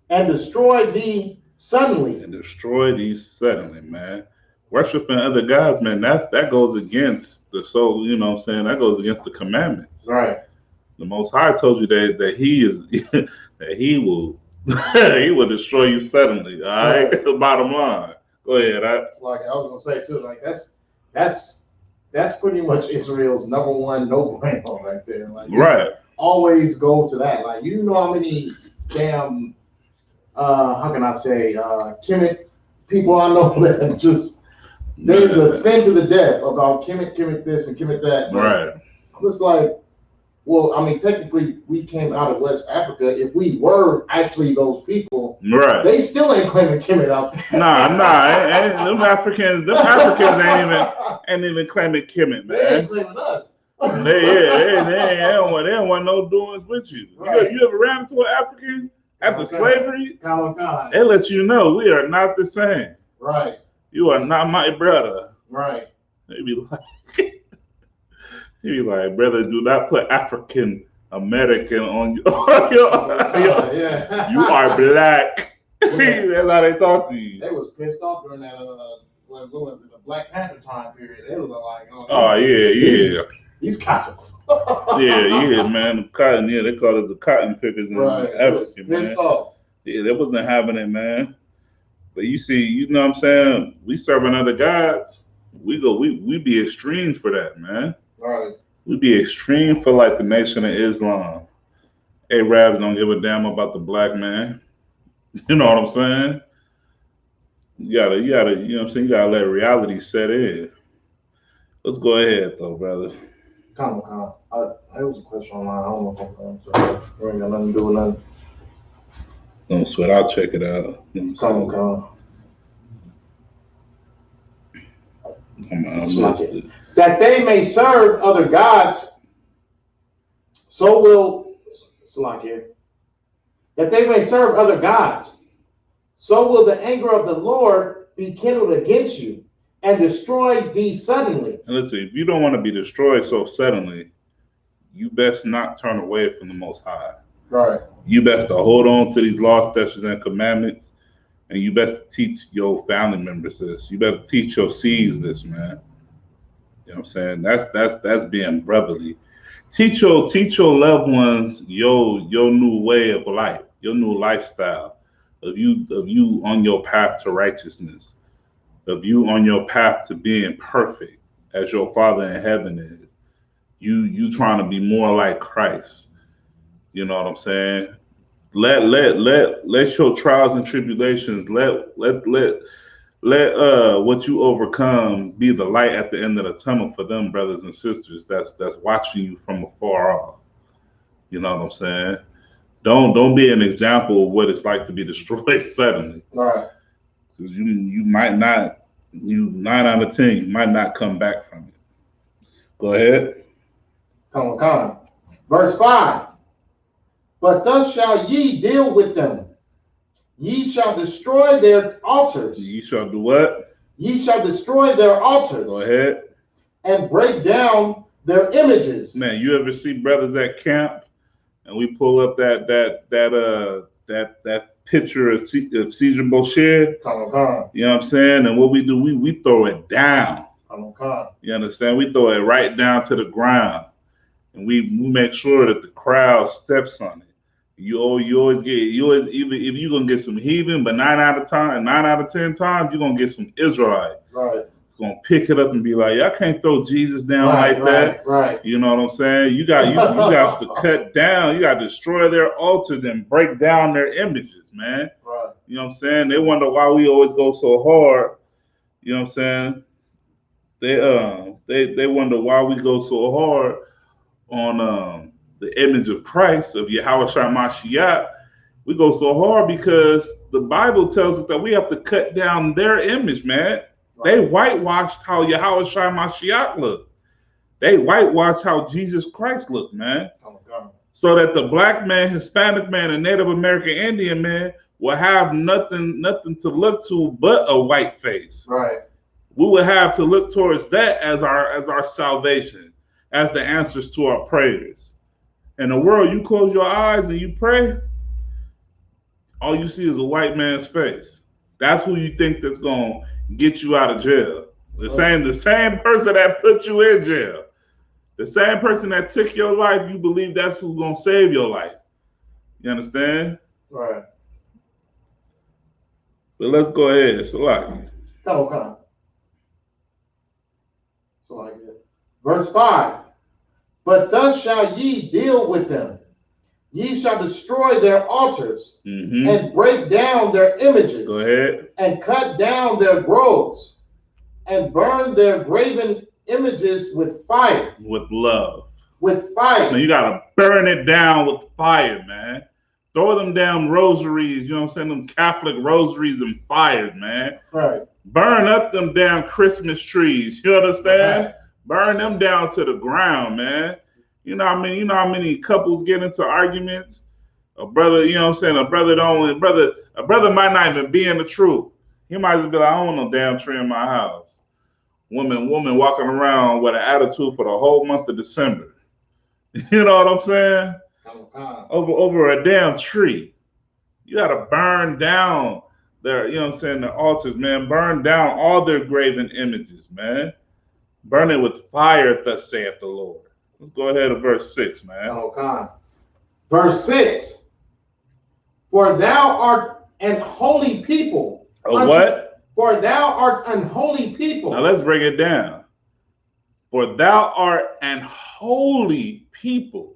and destroy thee suddenly. And destroy these suddenly, man. Worshiping other gods, man, that goes against the soul, you know what I'm saying? That goes against the commandments. Right. The Most High told you that he is that he will he will destroy you suddenly. All right. The bottom line. Go ahead. It's like I was gonna say too. Like that's pretty much Israel's number one no-brainer right there. Like right. Always go to that. Like you know how many damn how can I say Kemet people I know that just they defend to the death about Kemet this and Kemet that. Right. I'm just like, well, I mean, technically, we came out of West Africa. If we were actually those people, right, they still ain't claiming Kemet out there. Nah, them Africans ain't even claiming Kemet, man. They ain't claiming us. they don't want no doings with you. Right. You ever ran into an African after slavery? They let you know we are not the same. Right. You are not my brother. Right. They be like, brother, do not put African American on you. Yeah. You are black. Yeah. That's how they talk to you. They was pissed off during that what was it, the Black Panther time period. They was like, these cottons. yeah, man. The cotton, they call it the cotton pickers in Africa, man. Pissed off. Yeah, that wasn't happening, man. But you see, you know what I'm saying? We serving other gods. We be extremes for that, man. Right. We be extreme for like the Nation of Islam. Arabs don't give a damn about the black man. You know what I'm saying? You gotta, you know what I'm saying? You gotta let reality set in. Let's go ahead though, brother. Come. There was a question online. I don't know if I'm ain't got nothing to do with nothing. Don't sweat. I'll check it out. Come. I missed it. That they may serve other gods, so will that they may serve other gods, so will the anger of the Lord be kindled against you and destroy thee suddenly. And listen, if you don't want to be destroyed so suddenly, you best not turn away from the Most High. Right. You best to hold on to these laws, statutes, and commandments, and you best teach your family members this. You better teach your seeds this, man. You know what I'm saying? That's being brotherly. Teach your loved ones your new way of life, your new lifestyle, of you on your path to righteousness, of you on your path to being perfect as your Father in heaven is. You trying to be more like Christ. You know what I'm saying? Let your trials and tribulations, let what you overcome be the light at the end of the tunnel for them brothers and sisters that's watching you from afar off. You know what I'm saying? Don't be an example of what it's like to be destroyed suddenly. Right. Because you might not, 9 out of 10, you might not come back from it. Go ahead. Come. Verse 5. But thus shall ye deal with them. Ye shall destroy their altars. Ye shall do what? Ye shall destroy their altars. Go ahead. And break down their images. Man, you ever see brothers at camp and we pull up that picture of Caesar Bosher? Come. You know what I'm saying? And what we do, we throw it down. Come. You understand? We throw it right down to the ground. And we make sure that the crowd steps on it. You always get even if you're gonna get some heathen, but 9 out of 10 times you're gonna get some Israelite. Right. It's gonna pick it up and be like, I can't throw Jesus down that. Right. You know what I'm saying? You got to cut down, you gotta destroy their altars and break down their images, man. Right. You know what I'm saying? They wonder why we always go so hard. You know what I'm saying? They wonder why we go so hard on the image of Christ, of Yahushua Mashiach. We go so hard because the Bible tells us that we have to cut down their image, man. Right. They whitewashed how Yahushua Mashiach looked. They whitewashed how Jesus Christ looked, man. Oh my God. So that the black man, Hispanic man, and Native American Indian man will have nothing to look to but a white face. Right. We would have to look towards that as our salvation, as the answers to our prayers. In the world, you close your eyes and you pray, all you see is a white man's face. That's who you think that's gonna get you out of jail. The same person that put you in jail, the same person that took your life, you believe that's who's gonna save your life. You understand? Right. But let's go ahead. So like, Come on. So like that. Verse 5. But thus shall ye deal with them. Ye shall destroy their altars and break down their images. Go ahead. And cut down their groves and burn their graven images with fire. With love. With fire. Now you gotta burn it down with fire, man. Throw them down rosaries, you know what I'm saying? Them Catholic rosaries and fires, man. Right. Burn up them damn Christmas trees. You understand? Right. Burn them down to the ground, man. You know what I mean? You know how many couples get into arguments? A brother, you know what I'm saying? A brother might not even be in the truth. He might just be like, I don't want no damn tree in my house. Woman walking around with an attitude for the whole month of December. You know what I'm saying? Over a damn tree. You gotta burn down their, you know what I'm saying, the altars, man. Burn down all their graven images, man. Burn it with fire, thus saith the Lord. Let's go ahead to verse 6, man. Okay. Verse 6. For thou art an holy people. What? For thou art an holy people. Now let's break it down. For thou art an holy people.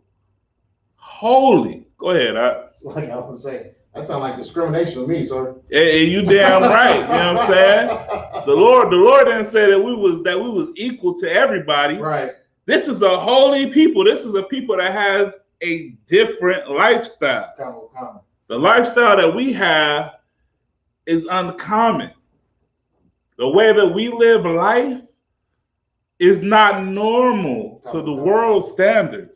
Holy. Go ahead. It's like I was saying. That sounds like discrimination to me, sir. Hey, you damn right. You know what I'm saying? The Lord didn't say that we was equal to everybody. Right. This is a holy people. This is a people that has a different lifestyle. Come. The lifestyle that we have is uncommon. The way that we live life is not normal to the world standards.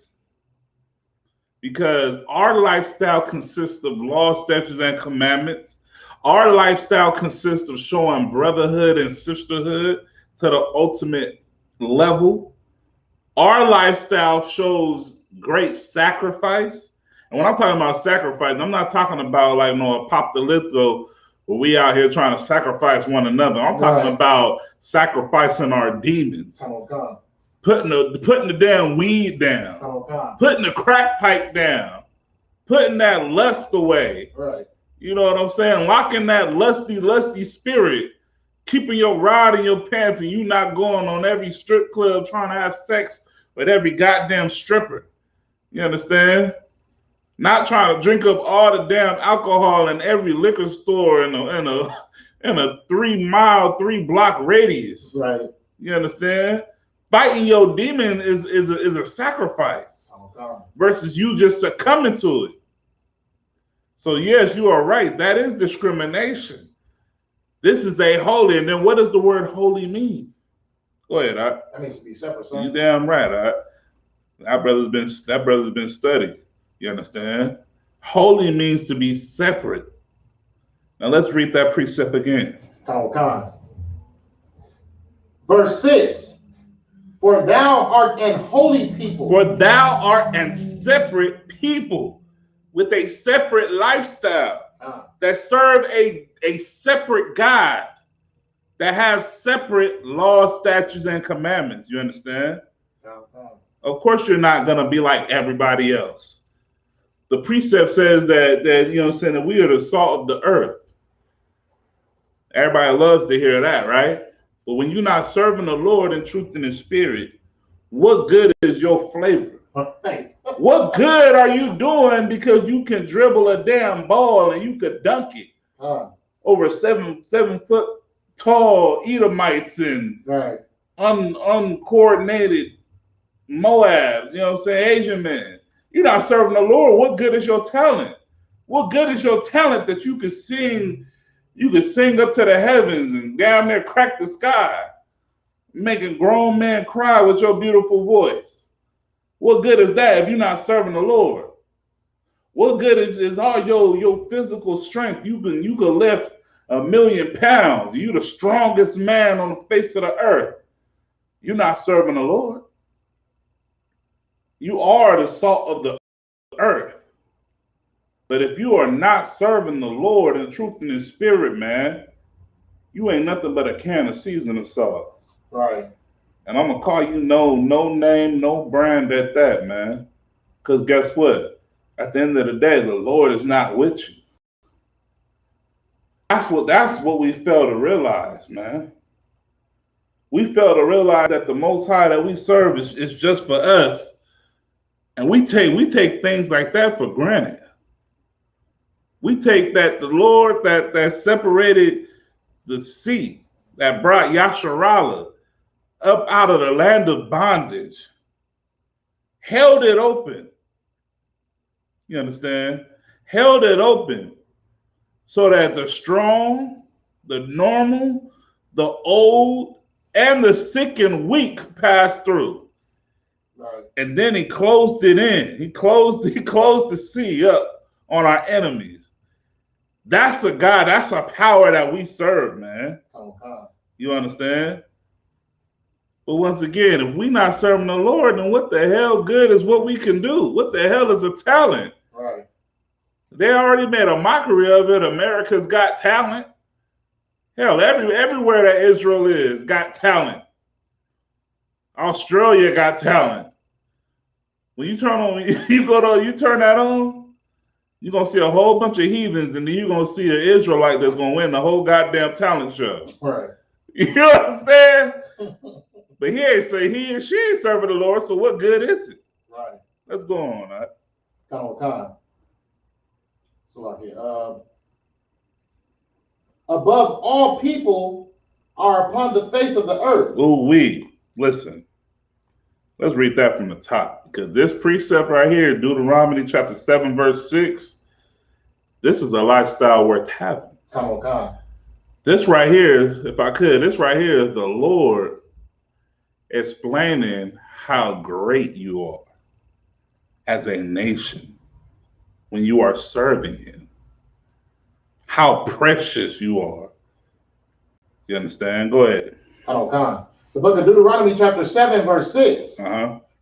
Because our lifestyle consists of laws, statutes, and commandments. Our lifestyle consists of showing brotherhood and sisterhood to the ultimate level. Our lifestyle shows great sacrifice. And when I'm talking about sacrifice, I'm not talking about like apocalypto where we out here trying to sacrifice one another. I'm talking about sacrificing our demons. Oh, God. Putting the damn weed down. Oh, God. Putting the crack pipe down. Putting that lust away. Right. You know what I'm saying? Locking that lusty spirit. Keeping your rod in your pants and you not going on every strip club trying to have sex with every goddamn stripper. You understand? Not trying to drink up all the damn alcohol in every liquor store in a 3 block radius. Right. You understand? Fighting your demon is a sacrifice versus you just succumbing to it. So yes, you are right. That is discrimination. This is a holy. And then what does the word holy mean? Go ahead. That means to be separate. Son. You damn right. That brother's been studied. You understand? Holy means to be separate. Now let's read that precept again. Come. Verse 6. For thou art an holy people. For thou art an separate people with a separate lifestyle that serve a separate God, that have separate laws, statutes, and commandments. You understand? Of course, you're not going to be like everybody else. The precept says that you know what I'm saying, that we are the salt of the earth. Everybody loves to hear that, right? But when you're not serving the Lord in truth and in spirit, what good is your flavor? What good are you doing because you can dribble a damn ball and you could dunk it over 7 foot tall Edomites and uncoordinated Moabs, you know what I'm saying, Asian men. You're not serving the Lord. What good is your talent? What good is your talent that you could sing? You could sing up to the heavens and down there crack the sky, making grown men cry with your beautiful voice. What good is that if you're not serving the Lord? What good is all your physical strength? You can lift 1,000,000 pounds. You the strongest man on the face of the earth. You're not serving the Lord. You are the salt of the earth. But if you are not serving the Lord in truth and in spirit, man, you ain't nothing but a can of seasoning salt. Right. And I'm gonna call you no name, no brand at that, man. Because guess what? At the end of the day, the Lord is not with you. That's what we fail to realize, man. We fail to realize that the Most High that we serve is just for us. And we take things like that for granted. We take that the Lord that separated the sea, that brought Yasharallah up out of the land of bondage, held it open. You understand? Held it open so that the strong, the normal, the old, and the sick and weak passed through. Right. And then he closed it in. He closed the sea up on our enemies. That's a God, that's a power that we serve, man. Oh, God. You understand? But once again, if we're not serving the Lord, then what the hell good is what we can do? What the hell is a talent? Right. They already made a mockery of it. America's got talent. Hell, everywhere that Israel is got talent. Australia got talent. When you turn that on, you're going to see a whole bunch of heathens, and then you're going to see an Israelite that's going to win the whole goddamn talent show. Right. You understand? But he ain't she ain't serving the Lord, so what good is it? Right. Let's go on, right? Come. So like it. Above all people are upon the face of the earth. Listen. Let's read that from the top, because this precept right here, Deuteronomy chapter 7, verse 6, this is a lifestyle worth having. Come on. This right here, if I could, this right here is the Lord explaining how great you are as a nation when you are serving Him. How precious you are. You understand? Go ahead. Come on. The book of Deuteronomy chapter 7, verse 6.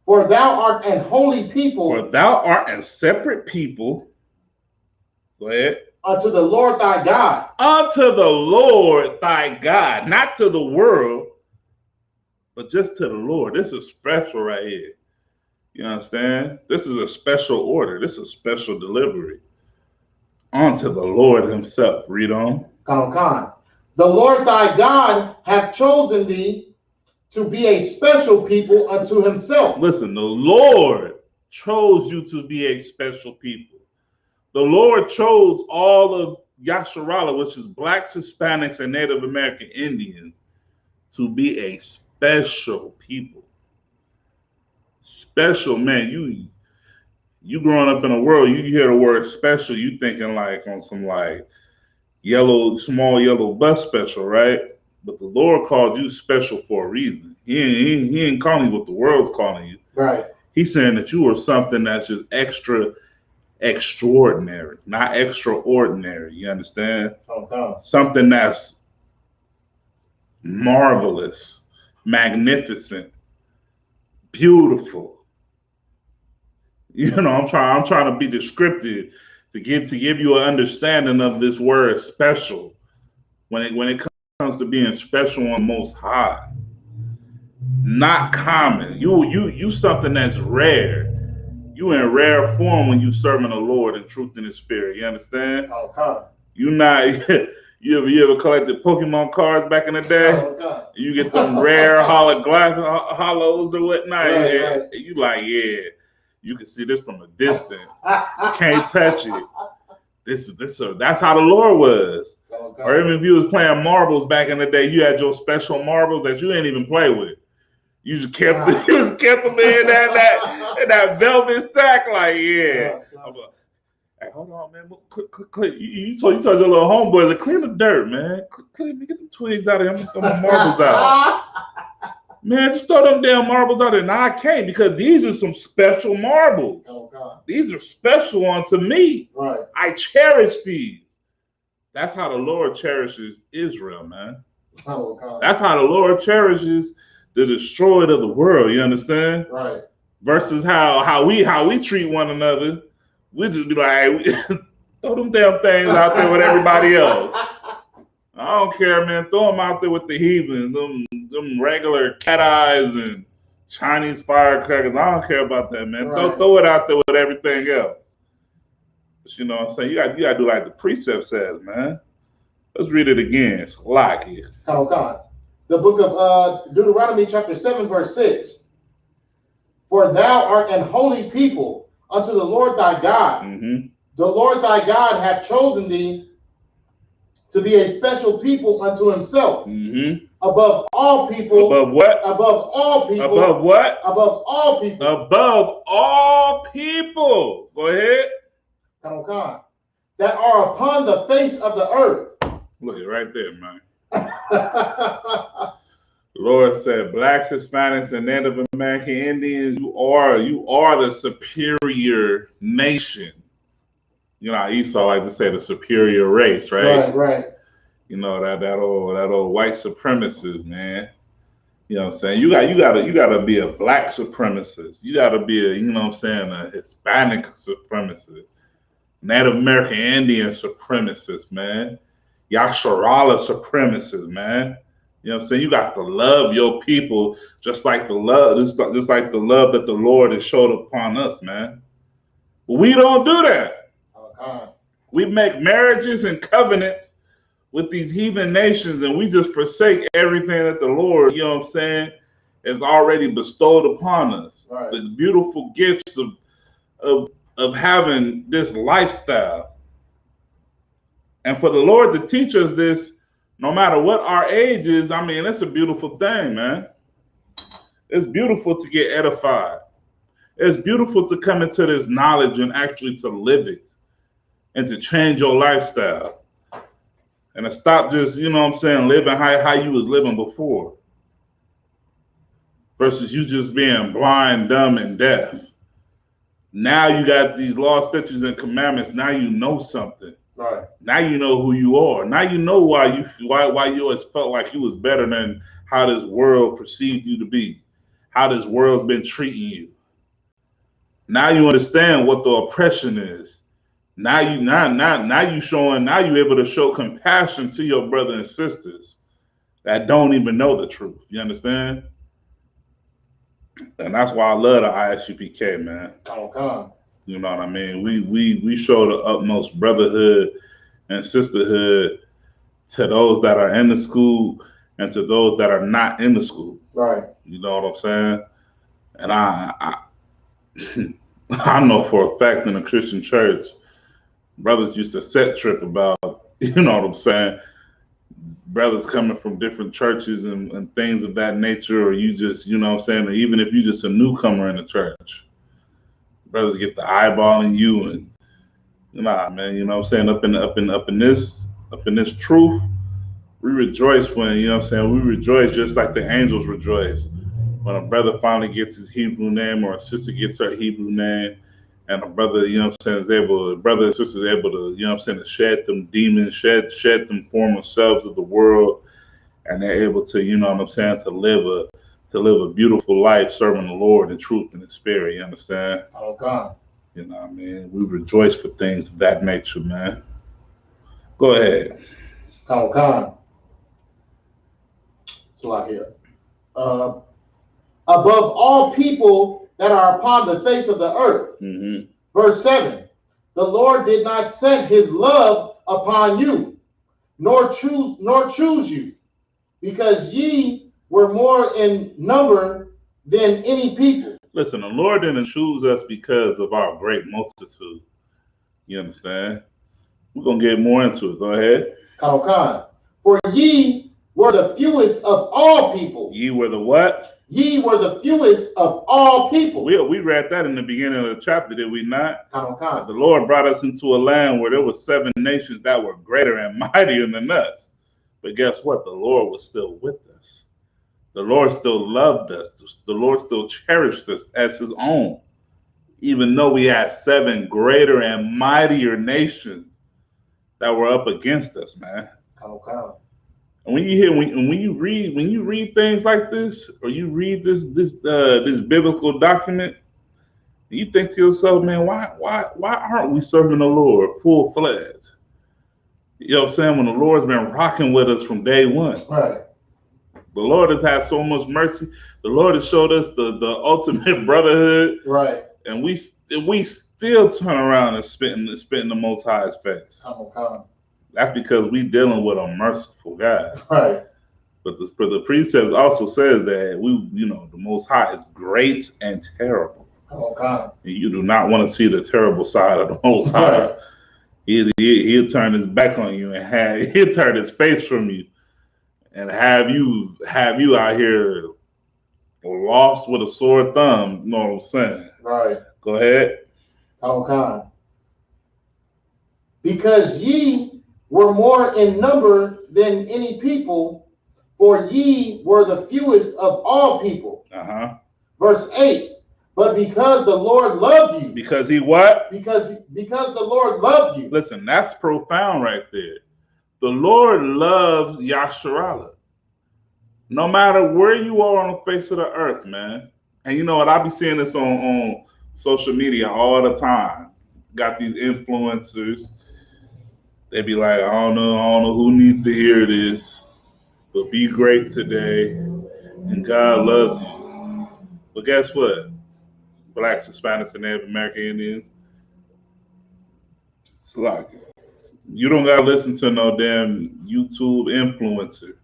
For thou art an holy people. For thou art a separate people. Go ahead. Unto the Lord thy God. Unto the Lord thy God. Not to the world, but just to the Lord. This is special right here. You understand? This is a special order. This is a special delivery. Unto the Lord Himself. Read on. Come. The Lord thy God hath chosen thee to be a special people unto Himself. Listen, the Lord chose you to be a special people. The Lord chose all of Yasharallah, which is blacks, Hispanics, and Native American Indians, to be a special people. Special, man. You growing up in a world, you hear the word special, you thinking like on some like small yellow bus special, right? But the Lord called you special for a reason. He ain't calling you what the world's calling you. Right. He's saying that you are something that's just extraordinary, not extraordinary. You understand? Okay. Something that's marvelous, magnificent, beautiful. You know, I'm trying to be descriptive to give you an understanding of this word special when it comes to being special on Most High. Not common. You something that's rare. You in rare form when you serving the Lord in truth and in spirit. You understand? Okay. You not you ever collected Pokemon cards back in the day? Okay. You get them rare hollows or whatnot. Right. You like, yeah, you can see this from a distance. Can't touch it. That's how the Lord was. Okay. Or even if you was playing marbles back in the day, you had your special marbles that you didn't even play with. You just kept them in that velvet sack, like, yeah. Hey, hold on, man. Click. You told your little homeboy to clean the dirt, man. Click, get the twigs out of here. I'm throw my marbles out. Man, just throw them damn marbles out there. Now I can't, because these are some special marbles. Oh, God. These are special unto me. Right. I cherish these. That's how the Lord cherishes Israel, man. Oh, God. That's how the Lord cherishes the destroyed of the world. You understand? Right. Versus how we treat one another. We just be like, hey, throw them damn things out there with everybody else. I don't care, man. Throw them out there with the heathens, them regular cat eyes and Chinese firecrackers. I don't care about that, man. Right. Throw it out there with everything else. But you know what I'm saying? You got to do like the precept says, man. Let's read it again. It's like it. Oh, God. The book of Deuteronomy chapter 7, verse 6. For thou art an holy people unto the Lord thy God. Mm-hmm. The Lord thy God hath chosen thee to be a special people unto himself. Mm-hmm. Above all people. Above what? Above all people. Above what? Above all people. Above all people. Go ahead. Come on. That are upon the face of the earth. Look it right there, man. The Lord said, blacks, Hispanics, and Native American Indians, you are the superior nation. You know, Esau like to say the superior race, right? Right. You know, that old white supremacist, man. You know what I'm saying? You gotta be a black supremacist. You gotta be a, you know what I'm saying, a Hispanic supremacist. Native American Indian supremacist, man. Yasharala supremacist, man. You know what I'm saying? You got to love your people just like the love that the Lord has showed upon us, man. But we don't do that. We make marriages and covenants with these heathen nations, and we just forsake everything that the Lord, you know what I'm saying, has already bestowed upon us. Right. The beautiful gifts of having this lifestyle. And for the Lord to teach us this, no matter what our age is, I mean, it's a beautiful thing, man. It's beautiful to get edified. It's beautiful to come into this knowledge and actually to live it and to change your lifestyle. And to stop just, you know what I'm saying, living how you was living before. Versus you just being blind, dumb, and deaf. Now you got these laws, statutes, and commandments. Now you know something. Right. Now you know who you are. Now you know why you always felt like you was better than how this world perceived you to be, how this world's been treating you. Now you understand what the oppression is. Now you able to show compassion to your brothers and sisters that don't even know the truth. You understand? And that's why I love the ISUPK, man. Oh, God. You know what I mean? We show the utmost brotherhood and sisterhood to those that are in the school and to those that are not in the school. Right. You know what I'm saying? And I I know for a fact in the Christian church, brothers used to set trip about, you know what I'm saying, brothers coming from different churches and things of that nature, or you just, you know what I'm saying, or even if you're just a newcomer in the church, brothers get the eyeballing you and nah, man, you know what I'm saying, up in this truth, we rejoice when, you know what I'm saying, we rejoice just like the angels rejoice when a brother finally gets his Hebrew name or a sister gets her Hebrew name, and a brother, you know what I'm saying, brother and sister is able to, you know what I'm saying, to shed them demons, shed them former selves of the world, and they're able to, you know what I'm saying, to live a beautiful life serving the Lord in truth and in spirit. You understand? Oh, God. You know what I mean? We rejoice for things of that nature, man. Go ahead. Oh, God. So I hear. Above all people that are upon the face of the earth. Mm-hmm. Verse 7. The Lord did not set his love upon you, nor choose you, because ye were more in number than any people. Listen, the Lord didn't choose us because of our great multitude. You understand? We're going to get more into it. Go ahead. For ye were the fewest of all people. Ye were the what? Ye were the fewest of all people. We read that in the beginning of the chapter, did we not? The Lord brought us into a land where there were 7 nations that were greater and mightier than us. But guess what? The Lord was still with us. The Lord still loved us. The Lord still cherished us as his own. Even though we had 7 greater and mightier nations that were up against us, man. Okay. And when you hear when you read things like this, or you read this biblical document, you think to yourself, man, why aren't we serving the Lord full fledged? You know what I'm saying? When the Lord's been rocking with us from day one. Right. The Lord has had so much mercy. The Lord has showed us the ultimate brotherhood. Right. And we still turn around and spit in the Most High's face. Okay. That's because we dealing with a merciful God. Right. But the precepts also says that the Most High is great and terrible. Okay. And you do not want to see the terrible side of the Most High. Right. He'll turn his back on you and he'll turn his face from you and have you out here lost with a sore thumb. You know what I'm saying? Right. Go ahead. Okay. Because ye were more in number than any people, for ye were the fewest of all people. Verse 8. But because the Lord loved you. Because he what? Because the Lord loved you. Listen, that's profound right there. The Lord loves Yasharala. No matter where you are on the face of the earth, man. And you know what? I be seeing this on social media all the time. Got these influencers. They be like, I don't know who needs to hear this, but be great today, and God loves you. But guess what? Blacks, Hispanics, and Native American Indians, it's like you don't gotta listen to no damn YouTube influencer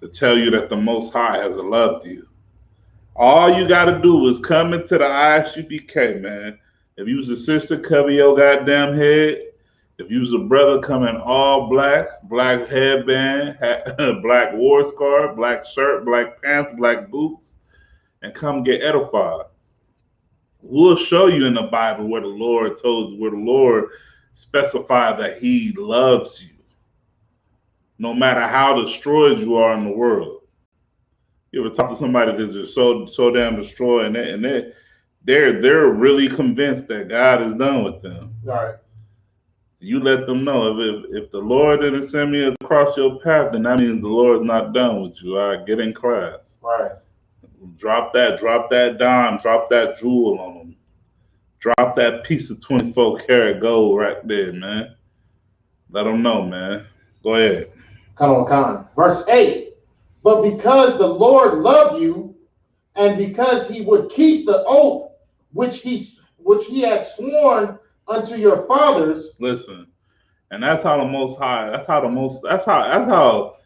to tell you that the Most High has loved you. All you gotta do is come into the ISUPK, man. If you was a sister, cover your goddamn head. If you was a brother, come in all black headband, black war scarf, black shirt, black pants, black boots, and come get edified. We'll show you in the Bible where the Lord specified that he loves you. No matter how destroyed you are in the world. You ever talk to somebody that's just so damn destroyed and they're really convinced that God is done with them. Right. You let them know if the Lord didn't send me across your path, then that means the Lord's not done with you. All right, get in class. Right. Drop that dime, drop that jewel on them. Drop that piece of 24 karat gold right there, man. Let them know, man. Go ahead. Come on. Verse 8. But because the Lord loved you, and because he would keep the oath which he had sworn unto your fathers. Listen, and that's how the Most High. That's how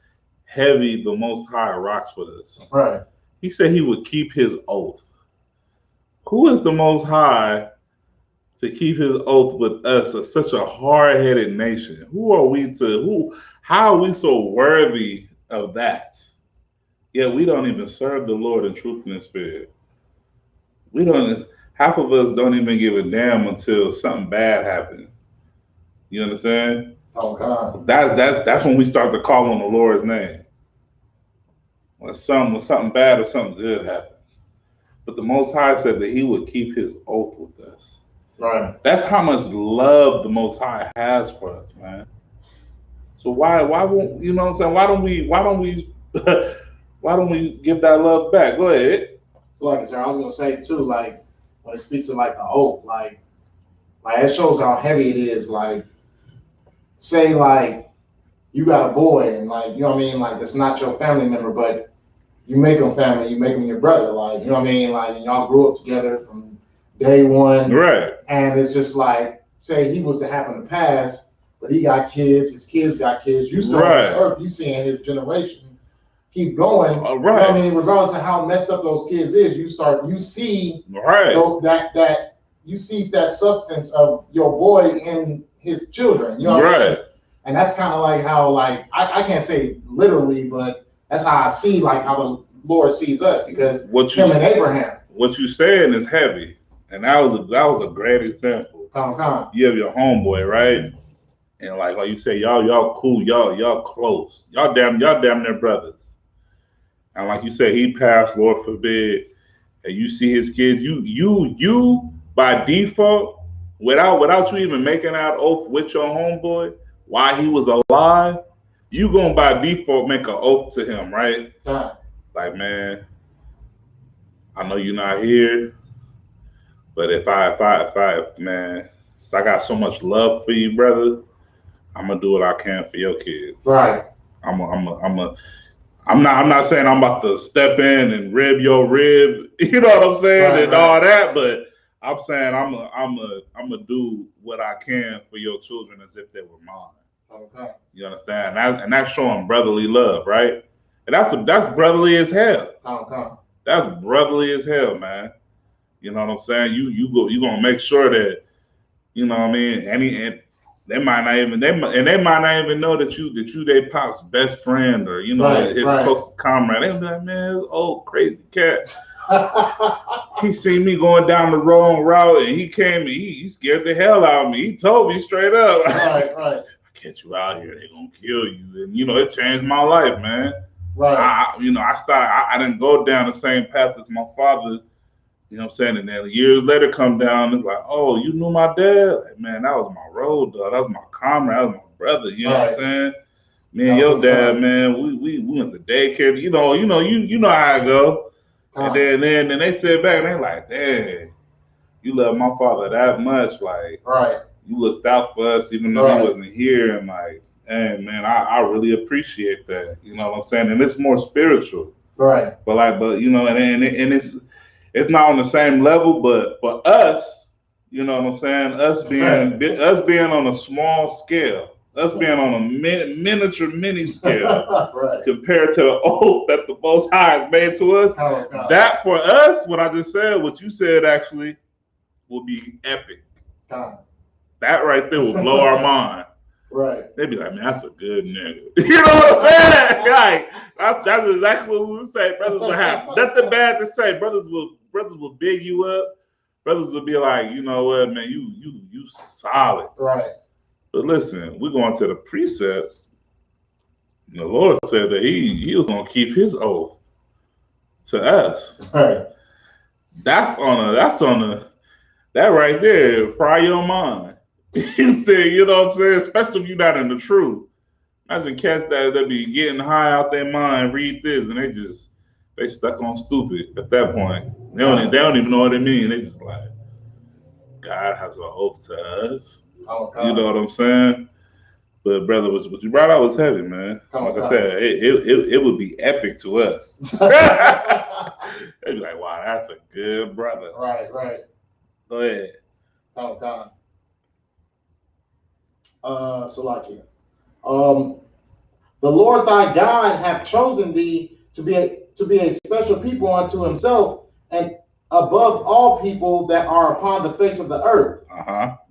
heavy the Most High rocks with us. Right. He said he would keep his oath. Who is the Most High to keep his oath with us as such a hard-headed nation? How are we so worthy of that? Yet we don't even serve the Lord in truth and in spirit. Half of us don't even give a damn until something bad happens. You understand? Oh God. That's when we start to call on the Lord's name. When something bad or something good happens. But the Most High said that he would keep his oath with us. Right. That's how much love the Most High has for us, man. So why won't you know what I'm saying? Why don't we give that love back? Go ahead. So like I said, I was gonna say too, like when it speaks of like the oath, like it shows how heavy it is. Like say like you got a boy and like you know what I mean, like it's not your family member, but you make him family, you make him your brother, like you know what I mean, like y'all grew up together from day one, right? And it's just like say he was to happen to pass, but he got kids, his kids got kids. You still on this earth, you seeing his generation keep going. Right. You know what I mean, regardless of how messed up those kids is, you see right. that you see that substance of your boy in his children. You know what I mean? And that's kind of like how like I can't say literally, but that's how I see like how the Lord sees us because him and Abraham. What you saying is heavy, and that was a great example. You have your homeboy, right? And like you say, y'all cool, y'all close, y'all damn near brothers. And like you said, he passed, Lord forbid, and you see his kids, you by default, without you even making out oath with your homeboy, while he was alive, you gonna by default make an oath to him, right? Like, man, I know you're not here, but if I, man, so I got so much love for you, brother, I'm gonna do what I can for your kids. Right. I'm not saying I'm about to step in and rib your rib, you know what I'm saying, Right, and right. all that, but I'm saying I'm gonna do what I can for your children as if they were mine. Okay. You understand? And that's showing brotherly love, right? And that's brotherly as hell. Okay. That's brotherly as hell, man. You know what I'm saying? You gonna make sure that, you know what I mean, and they might not even know that you they pop's best friend, or you know, Right, his right. closest comrade. They'll be like, man, this old crazy cat. He seen me going down the wrong route, and he came and he scared the hell out of me. He told me straight up, Right, right. I catch you out here, they gonna kill you. And you know, it changed my life, man. Right. I didn't go down the same path as my father. You know what I'm saying? And then years later come down, it's like, oh, you knew my dad? Like, man, that was my road dog. That was my comrade. That was my brother. You know what I'm saying? Me and your dad, man, we went to daycare. You know how I go. And then they sit back and they're like, dang, you love my father that much. Like, right. You looked out for us even though he wasn't here. And like, hey, man, I really appreciate that. You know what I'm saying? And it's more spiritual. Right. But you know, and it's not on the same level, but for us, you know what I'm saying? Us being on a small scale, us being on a miniature mini scale, right. compared to the oath that the Most High has made to us. Oh, that for us, what I just said, what you said actually, will be epic. That right there will blow our mind. Right. They'd be like, man, that's a good nigga. You know what I'm saying? Like, that's exactly what we would say. Brothers will have nothing bad to say. Brothers will big you up. Brothers will be like, you know what, man, you solid. Right. But listen, we're going to the precepts. The Lord said that he was going to keep his oath to us. Right. That right there, fry your mind. You say, you know what I'm saying? Especially if you're not in the truth. Imagine cats that be getting high out their mind, read this, and they stuck on stupid at that point. They don't even know what it means. They just like, God has an oath to us. You know what I'm saying? But brother, what you brought out was heavy, man. Like I said, it would be epic to us. They'd be like, wow, that's a good brother. Right, right. Go ahead. Oh God. Salakia. The Lord thy God hath chosen thee to be a special people unto himself, and above all people that are upon the face of the earth.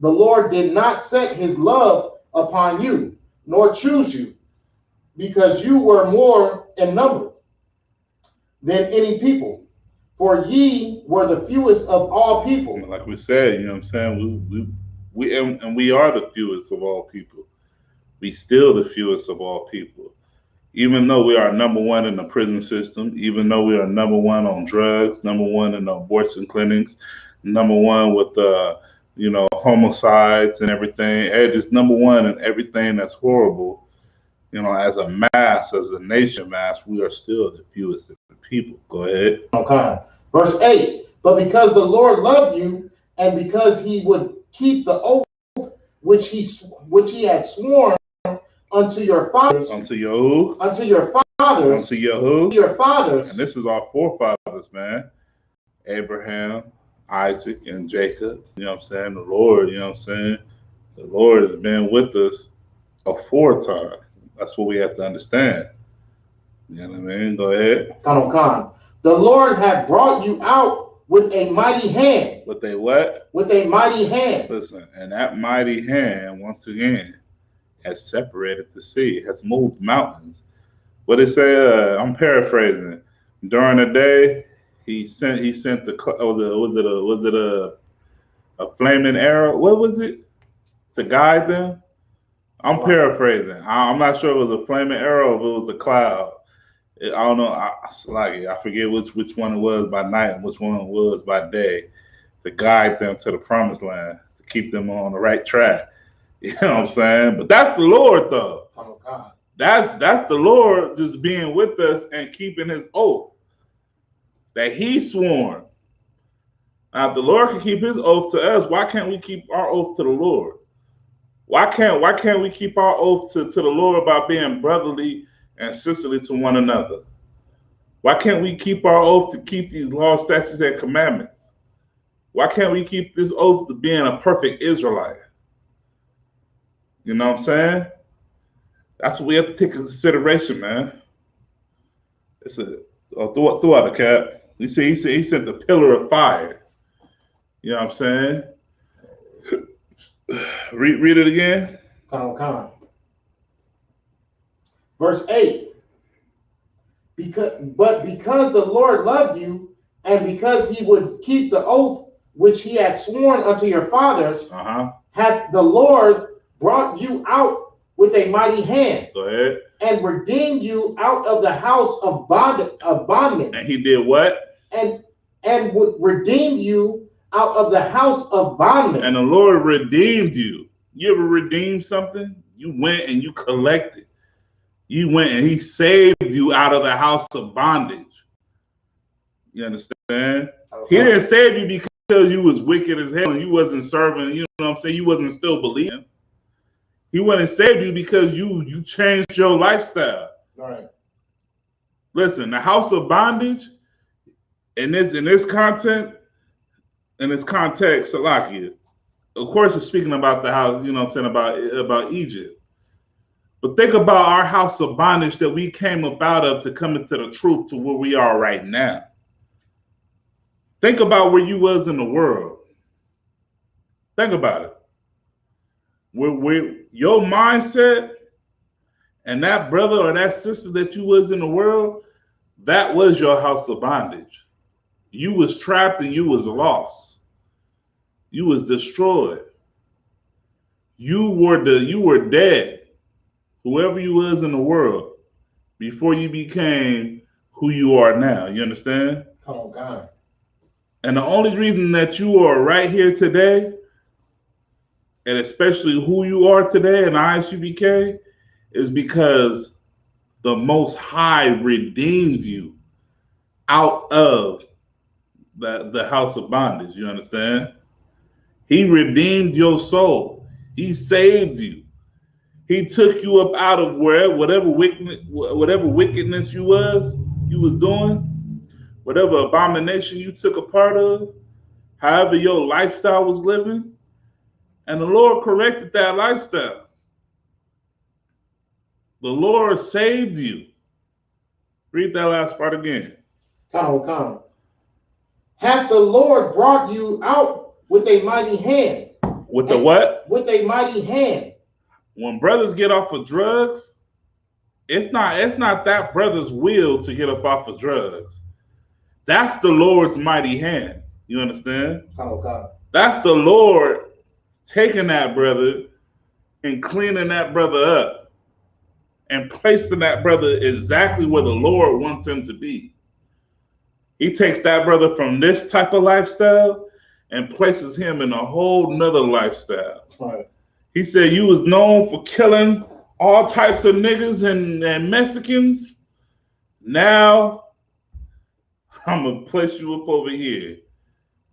The Lord did not set his love upon you, nor choose you, because you were more in number than any people. For ye were the fewest of all people. Like we said, you know what I'm saying? We are the fewest of all people. We still the fewest of all people. Even though we are number one in the prison system, even though we are number one on drugs, number one in the abortion clinics, number one with homicides and everything, just number one in everything that's horrible. You know, as a mass, as a nation mass, we are still the fewest of the people. Go ahead. Okay. Verse 8. But because the Lord loved you, and because he would keep the oath which he had sworn unto your fathers. Unto your who? Unto your fathers. Unto your who? Your fathers. And this is our forefathers, man. Abraham, Isaac, and Jacob. You know what I'm saying? The Lord, you know what I'm saying? The Lord has been with us aforetime. That's what we have to understand. You know what I mean? Go ahead. Khan. The Lord hath brought you out with a mighty hand. With a what? With a mighty hand. Listen, and that mighty hand, once again, has separated the sea, has moved mountains. What it say? I'm paraphrasing. During the day, he sent was it a flaming arrow? What was it to guide them? I'm paraphrasing. I'm not sure it was a flaming arrow or if it was the cloud. I don't know. I forget which one it was by night and which one it was by day, to guide them to the promised land, to keep them on the right track. You know what I'm saying? But that's the Lord, though. Oh God. That's the Lord just being with us and keeping his oath that he sworn. Now, if the Lord can keep his oath to us, why can't we keep our oath to the Lord? Why can't we keep our oath to the Lord by being brotherly and sisterly to one another? Why can't we keep our oath to keep these laws, statutes, and commandments? Why can't we keep this oath to being a perfect Israelite? You know what I'm saying? That's what we have to take into consideration, man. It's a throw out the cap. You see, he sent the pillar of fire. You know what I'm saying? Read it again. Come on. Verse 8. Because the Lord loved you, and because he would keep the oath which he had sworn unto your fathers, hath the Lord brought you out with a mighty hand. Go ahead. And redeemed you out of the house of bondmen. And he did what? And would redeem you out of the house of bondmen. And the Lord redeemed you. You ever redeemed something? You went and you collected. You went and he saved you out of the house of bondage. You understand? Okay. He didn't save you because you was wicked as hell and you wasn't serving, you know what I'm saying? You wasn't still believing. He went and saved you because you changed your lifestyle. Right. Listen, the house of bondage, in this content, in this context, Salakia, of course, it's speaking about the house, you know what I'm saying, about Egypt. But think about our house of bondage that we came up out of to come into the truth to where we are right now. Think about where you was in the world. Think about it. Where your mindset and that brother or that sister that you was in the world, that was your house of bondage. You was trapped and you was lost. You was destroyed. You were dead. Whoever you was in the world before you became who you are now. You understand? Oh God. And the only reason that you are right here today, and especially who you are today in ISUBK, is because the Most High redeemed you out of the house of bondage. You understand? He redeemed your soul. He saved you. He took you up out of whatever wickedness you was doing, whatever abomination you took a part of, however your lifestyle was living, and the Lord corrected that lifestyle. The Lord saved you. Read that last part again. Come. Hath the Lord brought you out with a mighty hand? With the what? With a mighty hand. When brothers get off of drugs, it's not that brother's will to get up off of drugs. That's the Lord's mighty hand. You understand? Oh God. That's the Lord taking that brother and cleaning that brother up and placing that brother exactly where the Lord wants him to be. He takes that brother from this type of lifestyle and places him in a whole nother lifestyle. Right. He said, you was known for killing all types of niggas and Mexicans. Now I'm gonna place you up over here.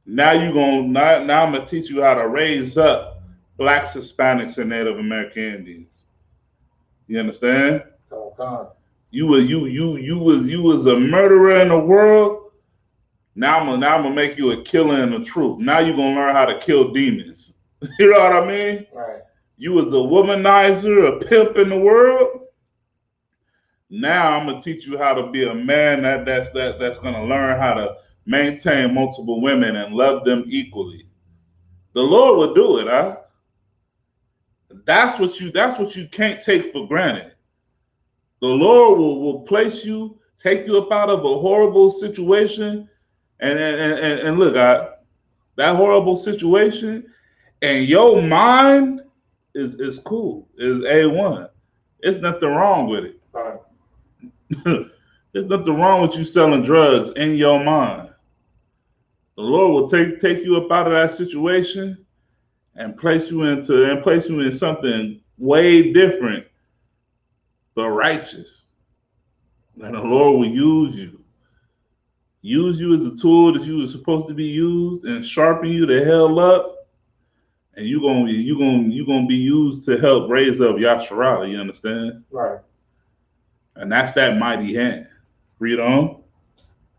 Now I'm gonna teach you how to raise up Blacks, Hispanics, and Native American Indians. You understand? Oh God. You was a murderer in the world. Now I'm gonna make you a killer in the truth. Now you're gonna learn how to kill demons. You know what I mean? Right. You was a womanizer, a pimp in the world. Now I'm gonna teach you how to be a man that's gonna learn how to maintain multiple women and love them equally. The Lord will do it, huh? That's what you can't take for granted. The Lord will place you, take you up out of a horrible situation, and look, that horrible situation, and your mind is cool, is A1. There's nothing wrong with it. Right. There's nothing wrong with you selling drugs in your mind. The Lord will take you up out of that situation and place you in something way different but righteous. And the Lord will use you as a tool that you were supposed to be used, and sharpen you the hell up, and you gonna be used to help raise up Yasharala. You understand? Right. And that's that mighty hand. Read on.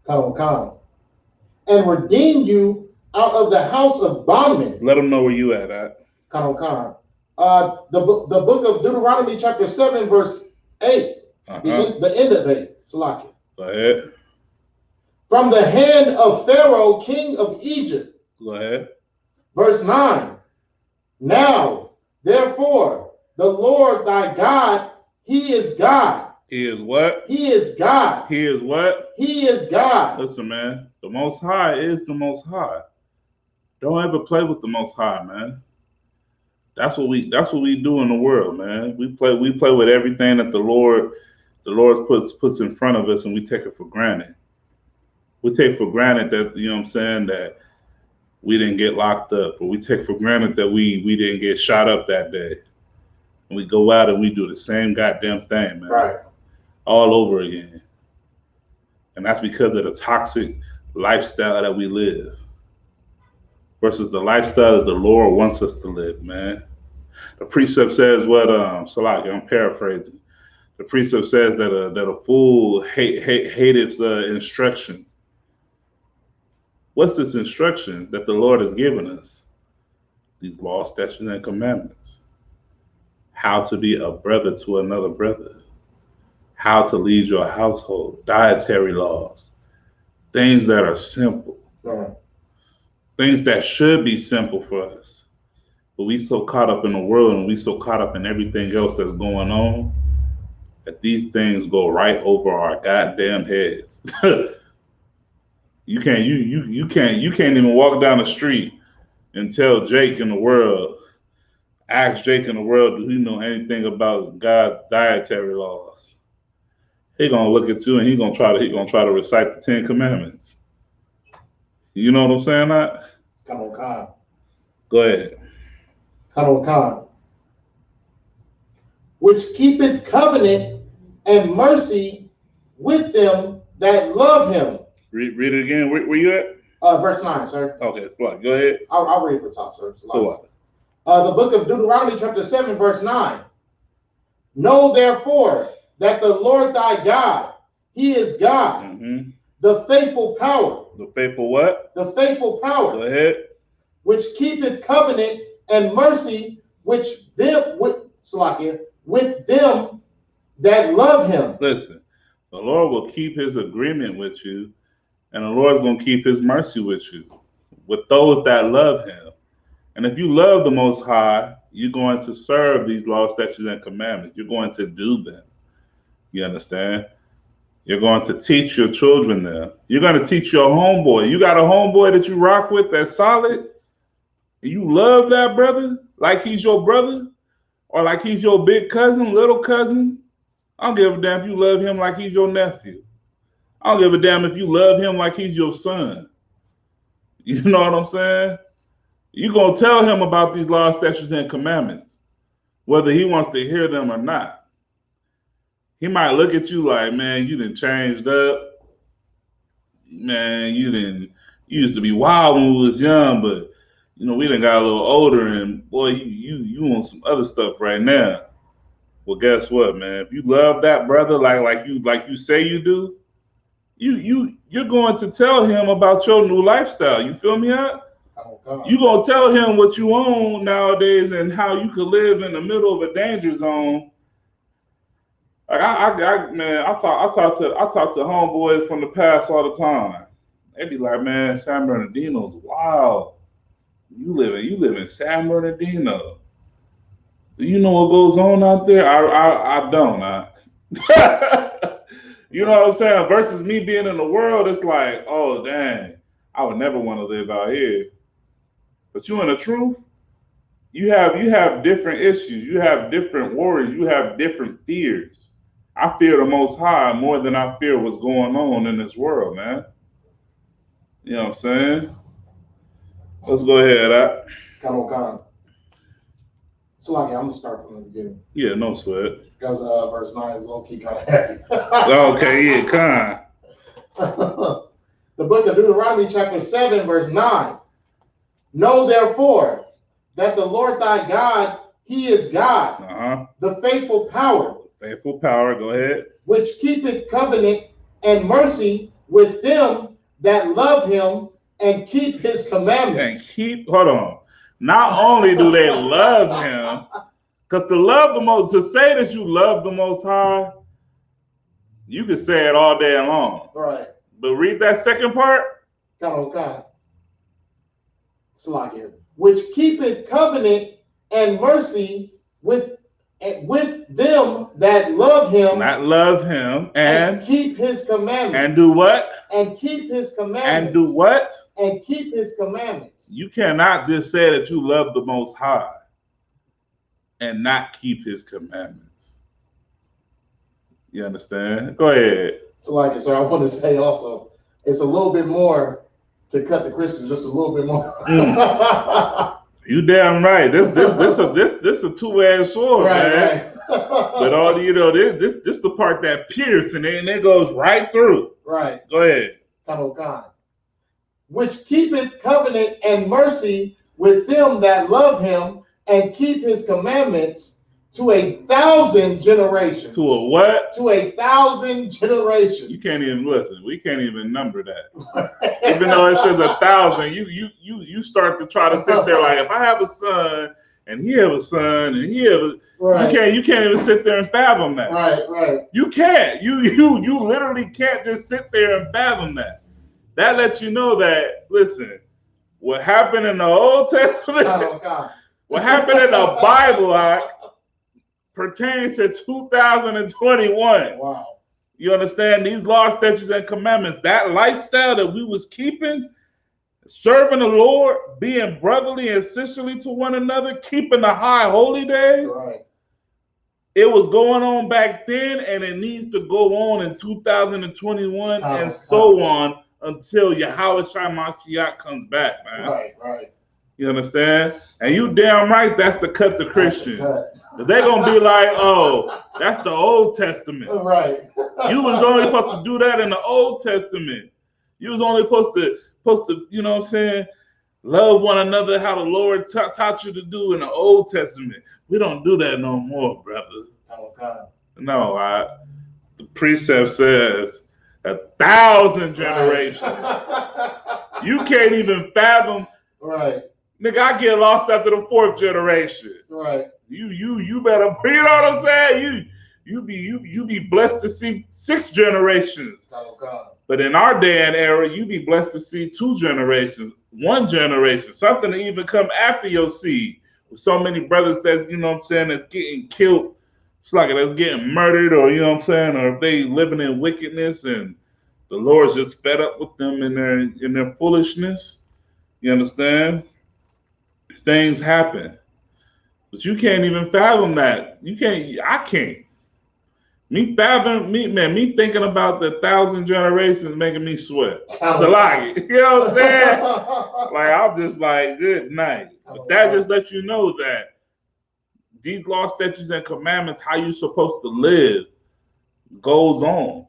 Come. And redeem you out of the house of bondmen. Let them know where you at. Come. The book of Deuteronomy chapter 7 verse 8. The end of 8. Salakia. Go ahead. From the hand of Pharaoh, king of Egypt. Go ahead. Verse 9. Now, therefore, the Lord thy God, he is God. He is what? He is God. He is what? He is God. Listen, man. The Most High is the Most High. Don't ever play with the Most High, man. That's what we do in the world, man. We play with everything that the Lord puts in front of us, and we take it for granted. We take for granted that, you know what I'm saying, that we didn't get locked up, or we take for granted that we didn't get shot up that day. And we go out and we do the same goddamn thing, man. Right. All over again. And that's because of the toxic lifestyle that we live versus the lifestyle that the Lord wants us to live, man. The precept says what, Salaki, I'm paraphrasing. The precept says that a fool hateth instruction. What's this instruction that the Lord has given us? These laws, statutes, and commandments. How to be a brother to another brother. How to lead your household. Dietary laws. Things that are simple. Right. Things that should be simple for us. But we so caught up in the world, and we so caught up in everything else that's going on, that these things go right over our goddamn heads. You can't even walk down the street and tell Jake in the world, ask Jake in the world, do he know anything about God's dietary laws? He gonna look at you and he gonna try to recite the 10 Commandments. You know what I'm saying, Matt? Come on, Khan. Go ahead. Come on, Khan. Which keepeth covenant and mercy with them that love him. Read it again. Where you at? Verse 9, sir. Okay, slide. Go ahead. I'll read it for top, sir. Go on. The book of Deuteronomy chapter 7, verse 9. Know therefore that the Lord thy God, he is God. Mm-hmm. The faithful power. The faithful what? The faithful power. Go ahead. Which keepeth covenant and mercy, with them that love him. Listen, the Lord will keep his agreement with you, and the Lord's going to keep his mercy with you, with those that love him. And if you love the Most High, you're going to serve these laws, statutes, and commandments. You're going to do them. You understand? You're going to teach your children them. You're going to teach your homeboy. You got a homeboy that you rock with that's solid. You love that brother like he's your brother, or like he's your big cousin, little cousin. I don't give a damn if you love him like he's your nephew. I don't give a damn if you love him like he's your son. You know what I'm saying? You're going to tell him about these laws, statutes, and commandments, whether he wants to hear them or not. He might look at you like, man, you done changed up. Man, you used to be wild when we was young, but you know, we done got a little older, and boy, you on some other stuff right now. Well, guess what, man? If you love that brother like you say you do, you're going to tell him about your new lifestyle. You feel me out? You're going to tell him what you own nowadays and how you could live in the middle of a danger zone. Like I talk to homeboys from the past all the time. They be like, man, San Bernardino's wild. You live in San Bernardino. Do you know what goes on out there? I don't. You know what I'm saying? Versus me being in the world, it's like, oh dang, I would never want to live out here. But you in the truth, you have different issues, you have different worries, you have different fears. I fear the Most High more than I fear what's going on in this world, man. You know what I'm saying? Let's go ahead, Come on. So like, I'm gonna start from the beginning. Yeah, no sweat. Because verse 9 is low key kind of heavy. Okay, yeah, kind. The book of Deuteronomy, chapter 7, verse 9. Know therefore that the Lord thy God, he is God, the faithful power. Faithful power, go ahead. Which keepeth covenant and mercy with them that love him and keep his commandments. Hold on. Not only do they love him, because to love the most, to say that you love the Most High, you could say it all day long. Right. But read that second part. Okay. Slakia. Which keepeth covenant and mercy with them that love him. Not love him and keep his commandments. And do what? And keep his commandments. And do what? And keep his commandments. You cannot just say that you love the Most High and not keep his commandments. You understand? Go ahead. So I want to say also, it's a little bit more to cut the Christians just a little bit more. You damn right. This a two-edged sword, right, man. Right. But all this the part that pierces and it goes right through. Right. Go ahead. Which keepeth covenant and mercy with them that love him and keep his commandments to 1,000 generations. To a what? To 1,000 generations. You can't even listen. We can't even number that. Even though it says 1,000, you start to try to sit there like, if I have a son and he have a son and he have a, right. you can't even sit there and fathom that. Right. You can't. You literally can't just sit there and fathom that. That lets you know that, listen, what happened in the Old Testament, what happened in the Bible, pertains to 2021. Wow. You understand? These laws, statutes, and commandments, that lifestyle that we was keeping, serving the Lord, being brotherly and sisterly to one another, keeping the high holy days. Right. It was going on back then, and it needs to go on in 2021 and so on until Yahweh Shai Mashiach comes back, man. Right. You understand? And you damn right that's to cut the Christian. They're going to be like, oh, that's the Old Testament. Right. You was only supposed to do that in the Old Testament. You was only supposed to, you know what I'm saying, love one another how the Lord taught you to do in the Old Testament. We don't do that no more, brother. No, the precept says 1,000 generations. You can't even fathom. Right. Nigga, I get lost after the 4th generation. Right. You better, you know what I'm saying? You be blessed to see 6 generations. But in our day and era, you be blessed to see 2 generations, 1 generation, something to even come after your seed. With so many brothers that's, you know what I'm saying, that's getting killed. It's like that's getting murdered, or you know what I'm saying, or if they living in wickedness and the Lord's just fed up with them in their foolishness. You understand? Things happen. But you can't even fathom that. I can't. Me thinking about the 1,000 generations making me sweat. So like, you know what I'm saying? Like, I'm just like, good night. But that just lets you know that these law, statutes, and commandments, how you're supposed to live, goes on.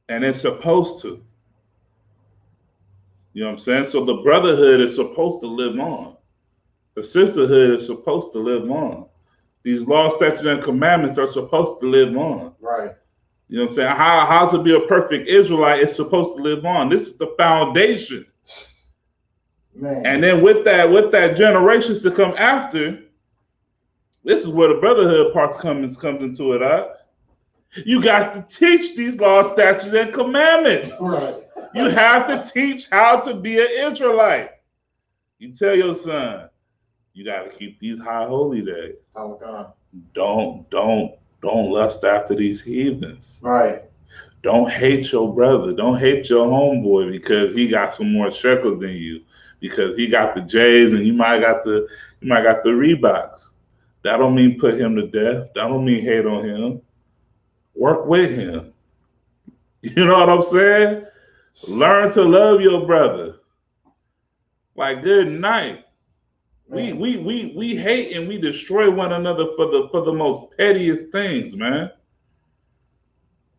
And it's supposed to. You know what I'm saying? So the brotherhood is supposed to live on. The sisterhood is supposed to live on. These law, statutes, and commandments are supposed to live on. Right. You know what I'm saying? How to be a perfect Israelite is supposed to live on. This is the foundation. Man. And then with that generations to come after, this is where the brotherhood part comes into it, huh? You got to teach these law, statutes, and commandments. Right. You have to teach how to be an Israelite. You tell your son, you got to keep these high holy days. Oh God. Don't lust after these heathens. Right. Don't hate your brother. Don't hate your homeboy because he got some more shekels than you. Because he got the J's and you might got the Reeboks. That don't mean put him to death. That don't mean hate on him. Work with him. You know what I'm saying? Learn to love your brother. Like, good night. We hate and we destroy one another for the most pettiest things, man.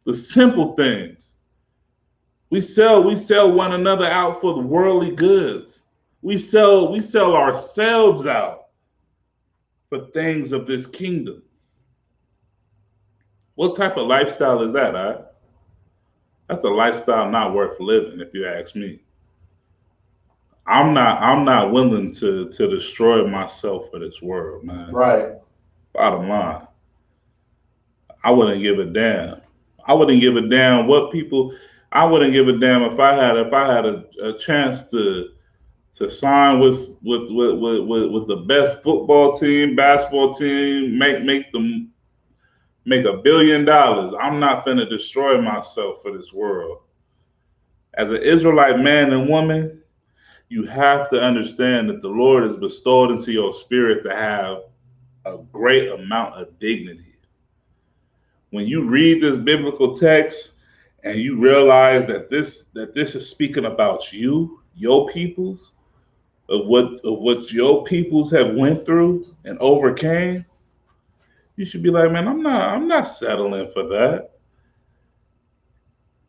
The simple things. We sell one another out for the worldly goods. We sell ourselves out for things of this kingdom. What type of lifestyle is that, huh? That's a lifestyle not worth living, if you ask me. I'm not willing to destroy myself for this world, man. Right. Bottom line. I wouldn't give a damn. I wouldn't give a damn what people. I wouldn't give a damn if I had a chance to sign with the best football team, basketball team, make $1 billion. I'm not finna destroy myself for this world. As an Israelite man and woman, you have to understand that the Lord has bestowed into your spirit to have a great amount of dignity. When you read this biblical text and you realize that this is speaking about you, your peoples, of what your peoples have went through and overcame, you should be like, man, I'm not settling for that.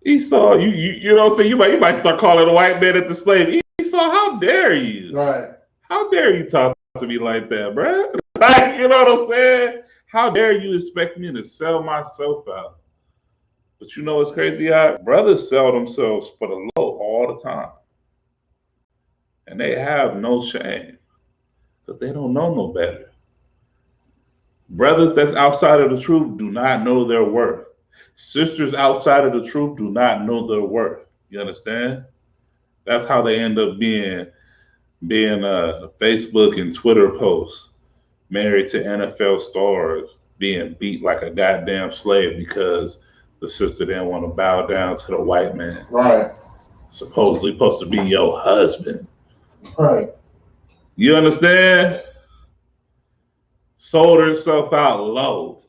Esau, you know what I'm saying? You might start calling a white man at the slave. Esau, how dare you? Right. How dare you talk to me like that, bruh? Like, you know what I'm saying? How dare you expect me to sell myself out? But you know what's crazy? Brothers sell themselves for the low all the time. And they have no shame because they don't know no better. Brothers that's outside of the truth do not know their worth. Sisters outside of the truth do not know their worth. You understand? That's how they end up being Facebook and Twitter posts, married to NFL stars, being beat like a goddamn slave because the sister didn't want to bow down to the white man. Right. Supposedly supposed to be your husband. Right. You understand? Sold herself out low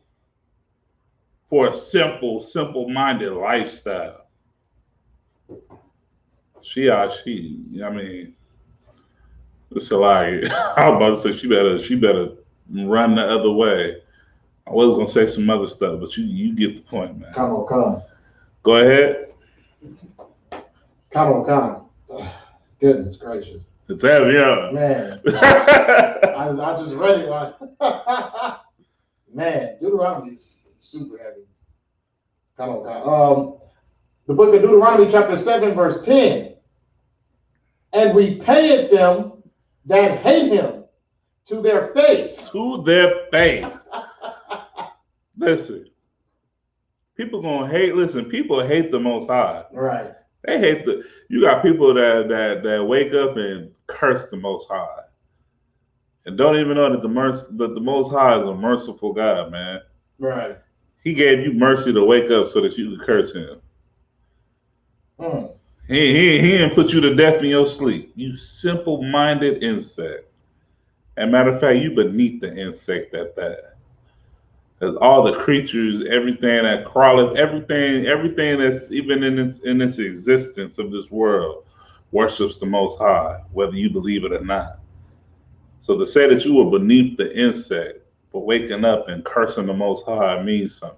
for a simple-minded lifestyle. I mean, it's a lie. I was about to say she better run the other way. I was gonna say some other stuff, but you get the point, man. Come on. Go ahead. Come on. Goodness gracious. It's heavy, huh? Man. I just read it. Man, Deuteronomy is super heavy. Come on. The book of Deuteronomy, chapter 7, verse 10. And repayeth them that hate him to their face. To their face. Listen. People hate the Most High. Right. They hate you got people that wake up and curse the Most High. And don't even know that the Most High is a merciful God, man. Right. He gave you mercy to wake up so that you could curse him. He didn't put you to death in your sleep. You simple-minded insect. And matter of fact, you beneath the insect at that. Because all the creatures, everything that crawleth, everything that's even in its existence of this world worships the Most High, whether you believe it or not. So to say that you were beneath the insect for waking up and cursing the Most High means something.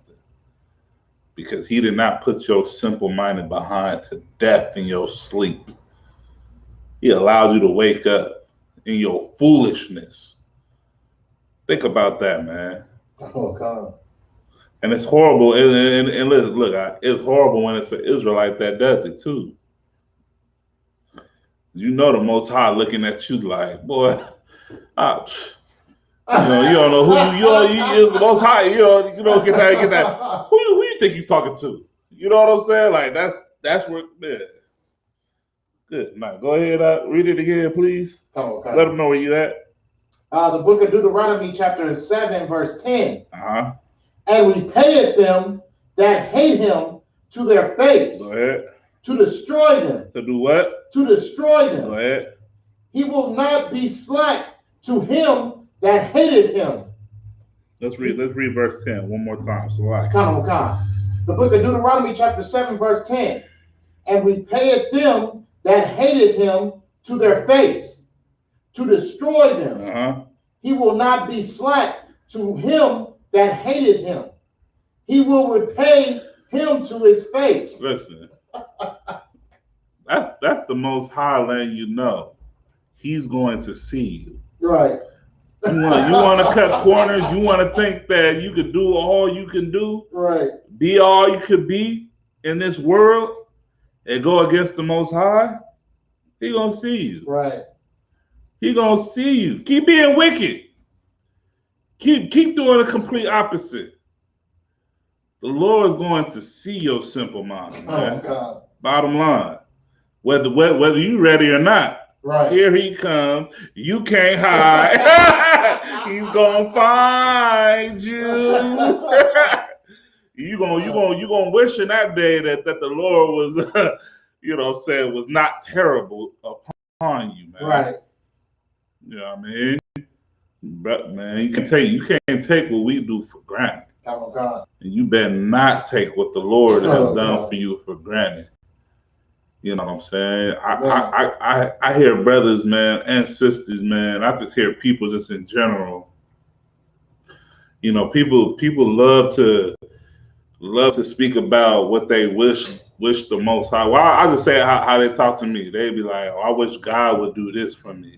Because he did not put your simple-minded behind to death in your sleep. He allowed you to wake up in your foolishness. Think about that, man. Oh, God. And it's horrible. And look, it's horrible when it's an Israelite that does it too. You know the Most High looking at you like, boy, you don't know who you the Most High. You know, get that. Who you think you talking to? You know what I'm saying? Like that's where. Yeah. Good. Now go ahead. Read it again, please. Okay. Let them know where you at. The book of Deuteronomy, chapter 7, verse 10. Uh-huh. And repayeth them that hate him to their face. Go ahead. To destroy them. To do what? To destroy them. Go ahead. He will not be slack to him that hated him. Let's read verse 10 one more time. So Come on. The book of Deuteronomy, chapter 7, verse 10. And repayeth them that hated him to their face. to destroy them. He will not be slack to him that hated him. He will repay him to his face. Listen, that's the Most High letting you know He's going to see you. Right. You want to cut corners. You want to think that you could do all you can do. Right. Be all you could be in this world and go against the Most High. He gonna see you. Right. He gonna see you. Keep being wicked. Keep doing the complete opposite. The Lord is going to see your simple mind, man. Oh God. Bottom line, whether you ready or not. Right. Here he comes. You can't hide. He's gonna find you. you gonna wish in that day that the Lord was, was not terrible upon you, man. Right. You know what I mean? But man, you can't take what we do for granted. Oh God. And you better not take what the Lord has done for you for granted. You know what I'm saying? I hear brothers, man, and sisters, man. I just hear people just in general. You know, people love to speak about what they wish the Most High. Well, I just say how they talk to me. They be like, "Oh, I wish God would do this for me."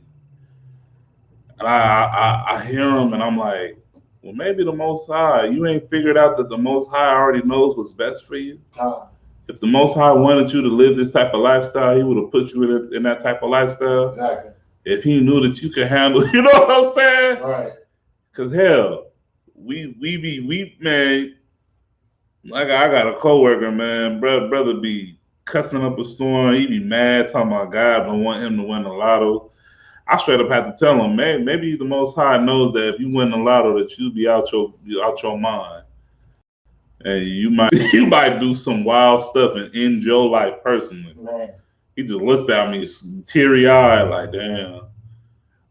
And I hear them, and I'm like, well, maybe the Most High. You ain't figured out that the Most High already knows what's best for you. If the Most High wanted you to live this type of lifestyle, He would have put you in that type of lifestyle. Exactly. If He knew that you could handle, you know what I'm saying? Right. Cause hell, we man. I got a coworker, man. Brother be cussing up a storm. He be mad, talking about God don't want him to win the lotto. I straight up have to tell him, man, maybe the Most High knows that if you win the lotto, that you be out your mind. And you might do some wild stuff and end your life personally. Man. He just looked at me teary-eyed like, damn,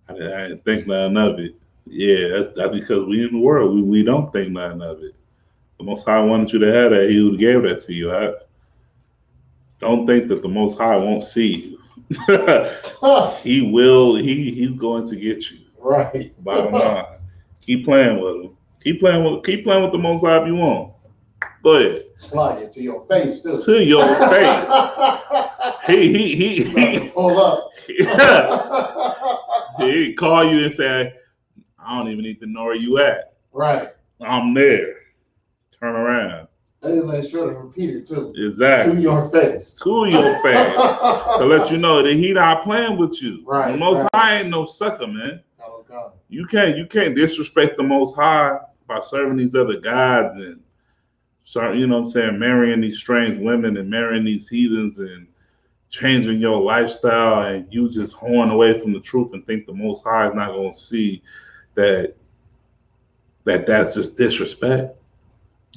I didn't think nothing of it. Yeah, that's because we in the world. We don't think nothing of it. The Most High wanted you to have that. He would have gave that to you. Don't think that the Most High won't see you. He will. He's going to get you. Right. Bottom line. Keep playing with him. Keep playing with the Most High if you want. Go ahead. Slide it to your face, too. To your face. He pull up. He call you and say, I don't even need to know where you at. Right. I'm there. Turn around. They make sure to repeat it, too. Exactly. To your face. To your face. To let you know that He not playing with you. Right. The Most High ain't no sucker, man. Oh, God. You can't disrespect the Most High by serving these other gods and you know what I'm saying, marrying these strange women and marrying these heathens and changing your lifestyle, and you just horn away from the truth and think the Most High is not going to see that's just disrespect.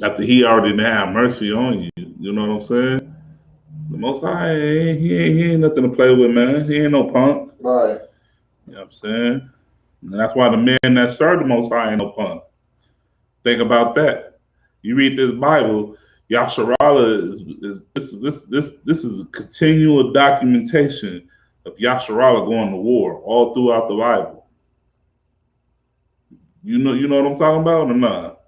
After He already didn't have mercy on you, you know what I'm saying? The Most High, he ain't nothing to play with, man. He ain't no punk. Right. You know what I'm saying? And that's why the men that serve the Most High ain't no punk. Think about that. You read this Bible, Yasharallah this is a continual documentation of Yasharallah going to war all throughout the Bible. You know what I'm talking about or not?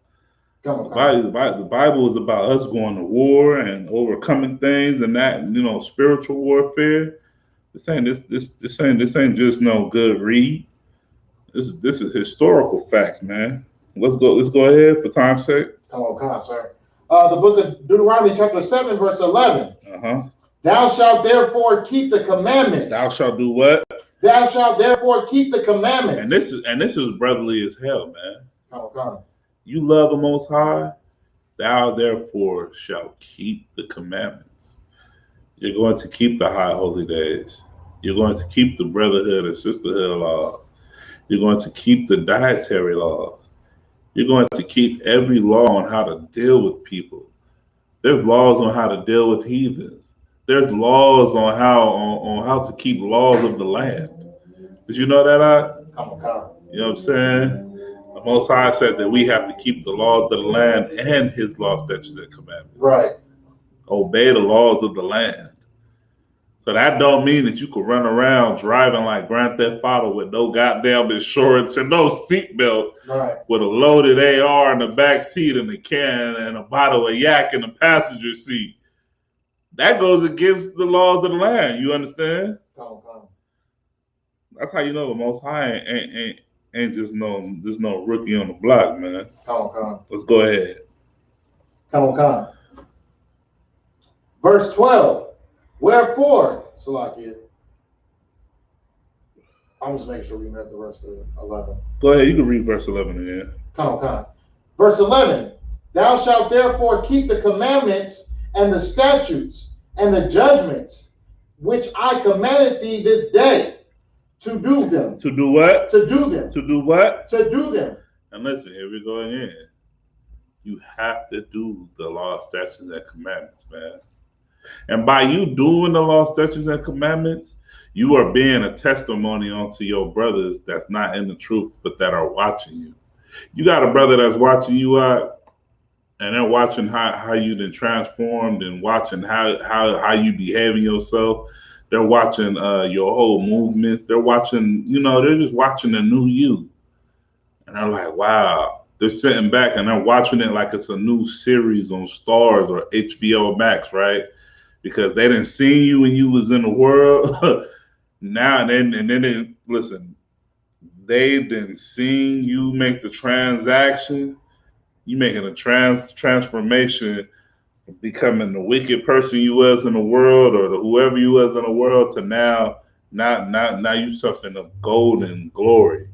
The Bible is about us going to war and overcoming things and that, spiritual warfare. This ain't just no good read. This is historical facts, man. Let's go ahead for time's sake. Come on, sir. The book of Deuteronomy chapter 7, verse 11. Thou shalt therefore keep the commandments. Thou shalt do what? Thou shalt therefore keep the commandments. And this is brotherly as hell, man. Come. You love the Most High, thou therefore shalt keep the commandments. You're going to keep the high holy days. You're going to keep the brotherhood and sisterhood law. You're going to keep the dietary laws. You're going to keep every law on how to deal with people. There's laws on how to deal with heathens. There's laws on how to keep laws of the land. Did you know that? Come. You know what I'm saying? The Most High said that we have to keep the laws of the land and His law, statutes, and commandments. Right. Obey the laws of the land. So that don't mean that you could run around driving like Grand Theft Auto with no goddamn insurance and no seatbelt, Right. with a loaded AR in the back seat and a can and a bottle of yak in the passenger seat. That goes against the laws of the land. You understand? Come on. That's how you know the Most High ain't just no rookie on the block, man. Come on. Let's go ahead. Come on. Verse 12. Wherefore, Salakia, I'm just making sure we read the rest of 11. Go ahead, you can read verse 11 again. Come on. Verse 11. Thou shalt therefore keep the commandments and the statutes and the judgments which I commanded thee this day, to do them. To do what? To do them. To do what? To do them. And listen, here we go again. You have to do the law, statutes, and commandments, man. And by you doing the law, statutes, and commandments, you are being a testimony unto your brothers that's not in the truth, but that are watching you. You got a brother that's watching you out, and they're watching how you been transformed and watching how you behaving yourself. They're watching your whole movements. They're watching, they're just watching the new you. And they're like, wow. They're sitting back and they're watching it like it's a new series on Stars or HBO Max, right? Because they didn't see you when you was in the world. Now and then listen, they didn't see you make the transaction. You making a transformation from becoming the wicked person you was in the world or whoever you was in the world to now you something of gold and glory.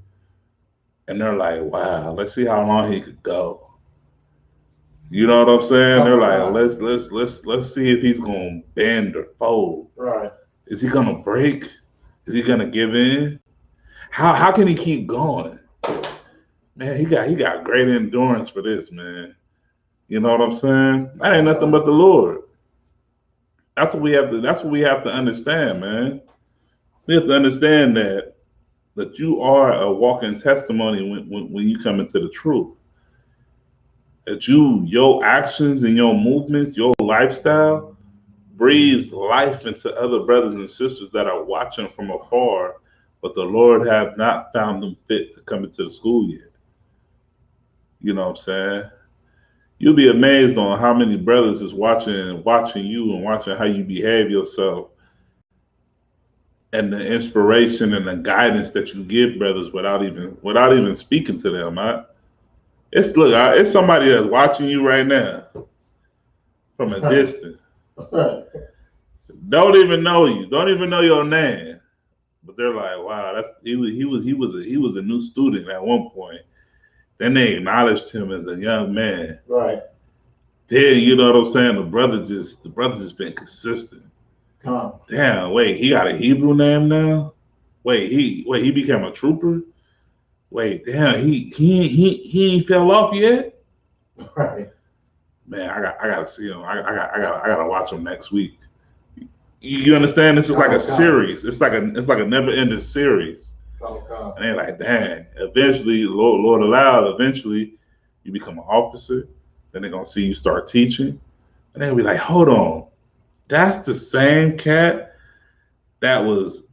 And they're like, wow, let's see how long he could go. You know what I'm saying? They're like, let's see if he's gonna bend or fold. Right. Is he gonna break? Is he gonna give in? How can he keep going? Man, he got great endurance for this, man. You know what I'm saying? That ain't nothing but the Lord. That's what we have to understand, man. We have to understand that you are a walking testimony when you come into the truth. That your actions and your movements, your lifestyle breathes life into other brothers and sisters that are watching from afar, but the Lord have not found them fit to come into the school yet. You know what I'm saying? You'll be amazed on how many brothers is watching you and watching how you behave yourself, and the inspiration and the guidance that you give brothers without even speaking to them. It's somebody that's watching you right now from a distance. Don't even know you. Don't even know your name. But they're like, wow, he was a new student at one point. Then they acknowledged him as a young man. Right. Then you know what I'm saying? The brother just been consistent. Come on. Damn, wait, he got a Hebrew name now? He became a trooper? Wait, damn, he ain't fell off yet? Right. Man, I gotta see him. I gotta watch him next week. You understand? It's just like a series. It's like a never-ending series. And they're like, dang. Eventually, Lord allow, eventually you become an officer. Then they're gonna see you start teaching, and they'll be like, hold on, that's the same cat that was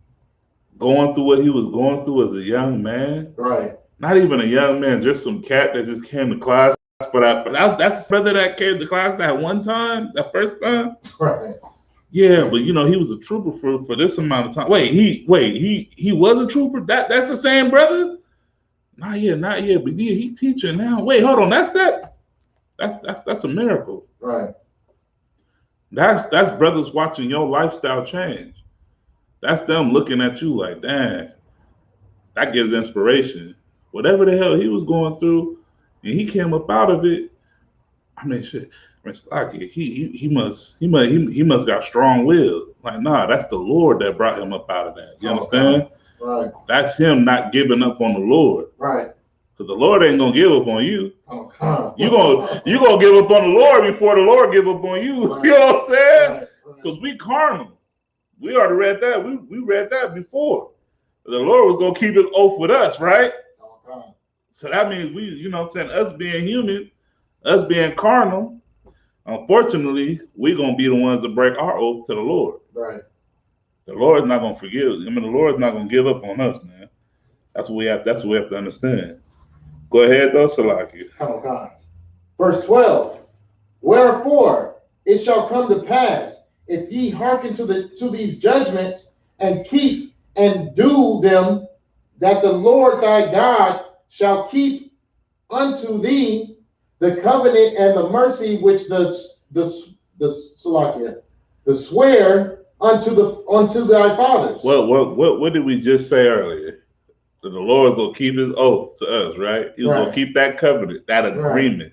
going through what he was going through as a young man. Right. Not even a young man, just some cat that just came to class. But that's the brother that came to class that one time, that first time. Right. Yeah, but he was a trooper for this amount of time. Wait, he was a trooper? That's the same brother? Not yet, but yeah, he's teaching now. Wait, hold on, that's a miracle. Right. That's brothers watching your lifestyle change. That's them looking at you like, damn, that gives inspiration. Whatever the hell he was going through, and he came up out of it. I mean, shit. Stocky, he must got strong will. Like, nah, that's the Lord that brought him up out of that. You understand? Right. That's him not giving up on the Lord. Right. Because the Lord ain't gonna give up on you. Okay. You gonna give up on the Lord before the Lord give up on you. Right. You know what I'm saying? Because we carnal. We already read that. We read that before. The Lord was gonna keep his oath with us, right? Okay. So that means we, you know what I'm saying, us being human, us being carnal, unfortunately, we're gonna be the ones that break our oath to the Lord. Right. The Lord's not gonna forgive. I mean, the Lord's not gonna give up on us, man. That's what we have. That's what we have to understand. Go ahead, though, Salaki. Come on, God. Verse 12. Wherefore it shall come to pass, if ye hearken to these judgments and keep and do them, that the Lord thy God shall keep unto thee the covenant and the mercy which the Salakia, the swear unto thy fathers. What did we just say earlier? That the Lord will keep his oath to us, right? He was gonna keep that covenant, that agreement. Right.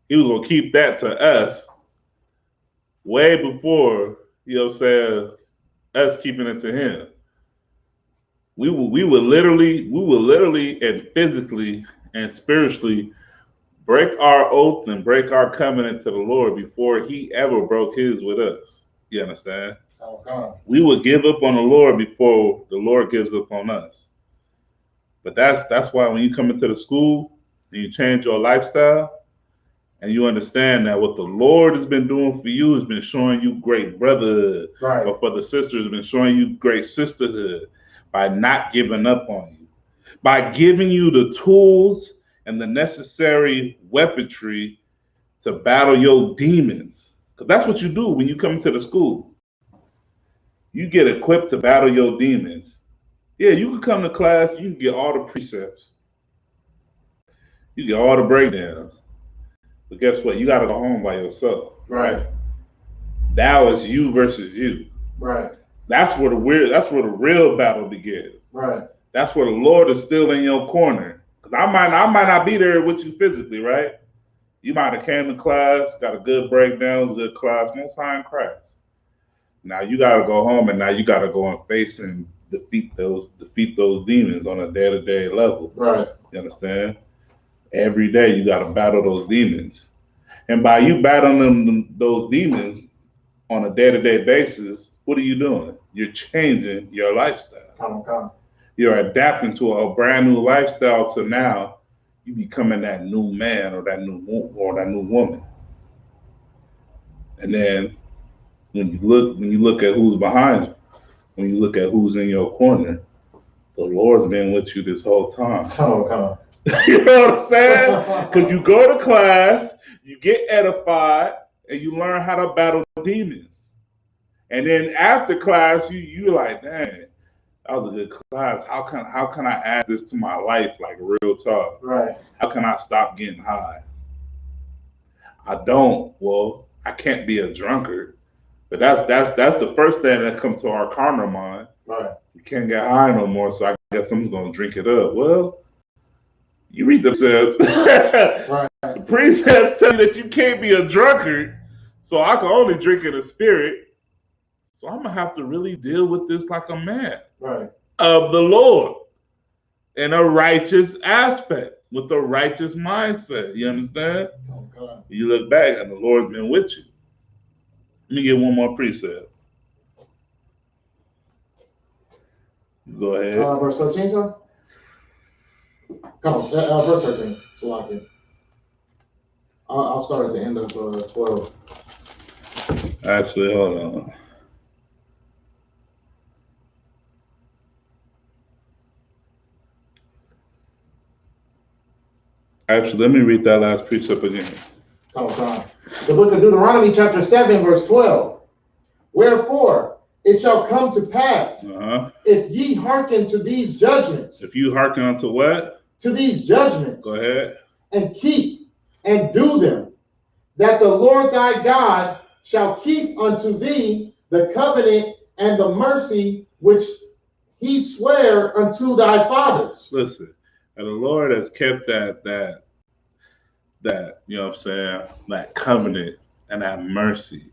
He was gonna keep that to us way before, you know what I'm saying, us keeping it to him. We would literally and physically and spiritually break our oath and break our covenant to the Lord before he ever broke his with us. You understand? Okay. We would give up on the Lord before the Lord gives up on us. But that's why when you come into the school and you change your lifestyle and you understand that what the Lord has been doing for you has been showing you great brotherhood. Right. But for the sisters, has been showing you great sisterhood by not giving up on you, by giving you the tools and the necessary weaponry to battle your demons. Because that's what you do when you come into the school. You get equipped to battle your demons. Yeah, you can come to class, you can get all the precepts, you get all the breakdowns. But guess what? You got to go home by yourself. Right. Now it's you versus you. Right. That's where the real battle begins. Right. That's where the Lord is still in your corner. Because I might not be there with you physically, right? You might have came to class, got a good breakdown, good class, most high in Christ. Now you got to go home, and now you got to go and face and defeat those demons on a day-to-day level. Right. You understand? Every day you got to battle those demons, and by you battling those demons on a day-to-day basis, what are you doing? You're changing your lifestyle. Come. You're adapting to a brand new lifestyle. To now, you becoming that new man or that new woman. And then when you look at who's behind you, when you look at who's in your corner, the Lord's been with you this whole time. Come. You know what I'm saying? Because you go to class, you get edified, and you learn how to battle demons. And then after class, you're like, dang, that was a good class. How can I add this to my life, like real talk? Right. How can I stop getting high? I don't. Well, I can't be a drunkard. But that's the first thing that comes to our carnal mind. Right. You can't get high no more, so I guess I'm just gonna drink it up. Well, you read the precepts. Right. The precepts tell you that you can't be a drunkard, so I can only drink in the spirit. So I'm gonna have to really deal with this like a man of the Lord in a righteous aspect, with a righteous mindset. You understand? Okay. You look back and the Lord's been with you. Let me get one more precept. Go ahead. Verse 13, sir? Come on, verse 13. Salaki. I'll start at the end of 12. Actually, hold on. Actually, let me read that last precept again. Come on. The book of Deuteronomy, chapter 7, verse 12. Wherefore it shall come to pass, if ye hearken to these judgments. If you hearken unto what? To these judgments. Go ahead. And keep and do them, that the Lord thy God shall keep unto thee the covenant and the mercy which he sware unto thy fathers. Listen, and the Lord has kept that you know what I'm saying, that covenant and that mercy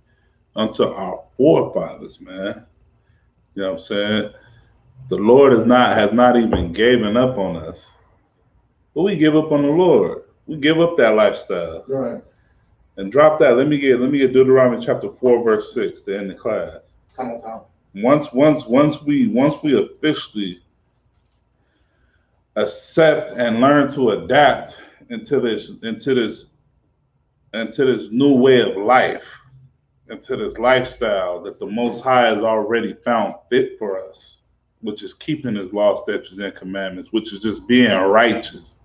unto our forefathers, man. You know what I'm saying? The Lord has not even given up on us. But we give up on the Lord. We give up that lifestyle. Right. And drop that. Let me get Deuteronomy chapter 4, verse 6 to end the class. Come on. Once we officially accept and learn to adapt into this new way of life, into this lifestyle that the Most High has already found fit for us, which is keeping His law, statutes, and commandments, which is just being righteous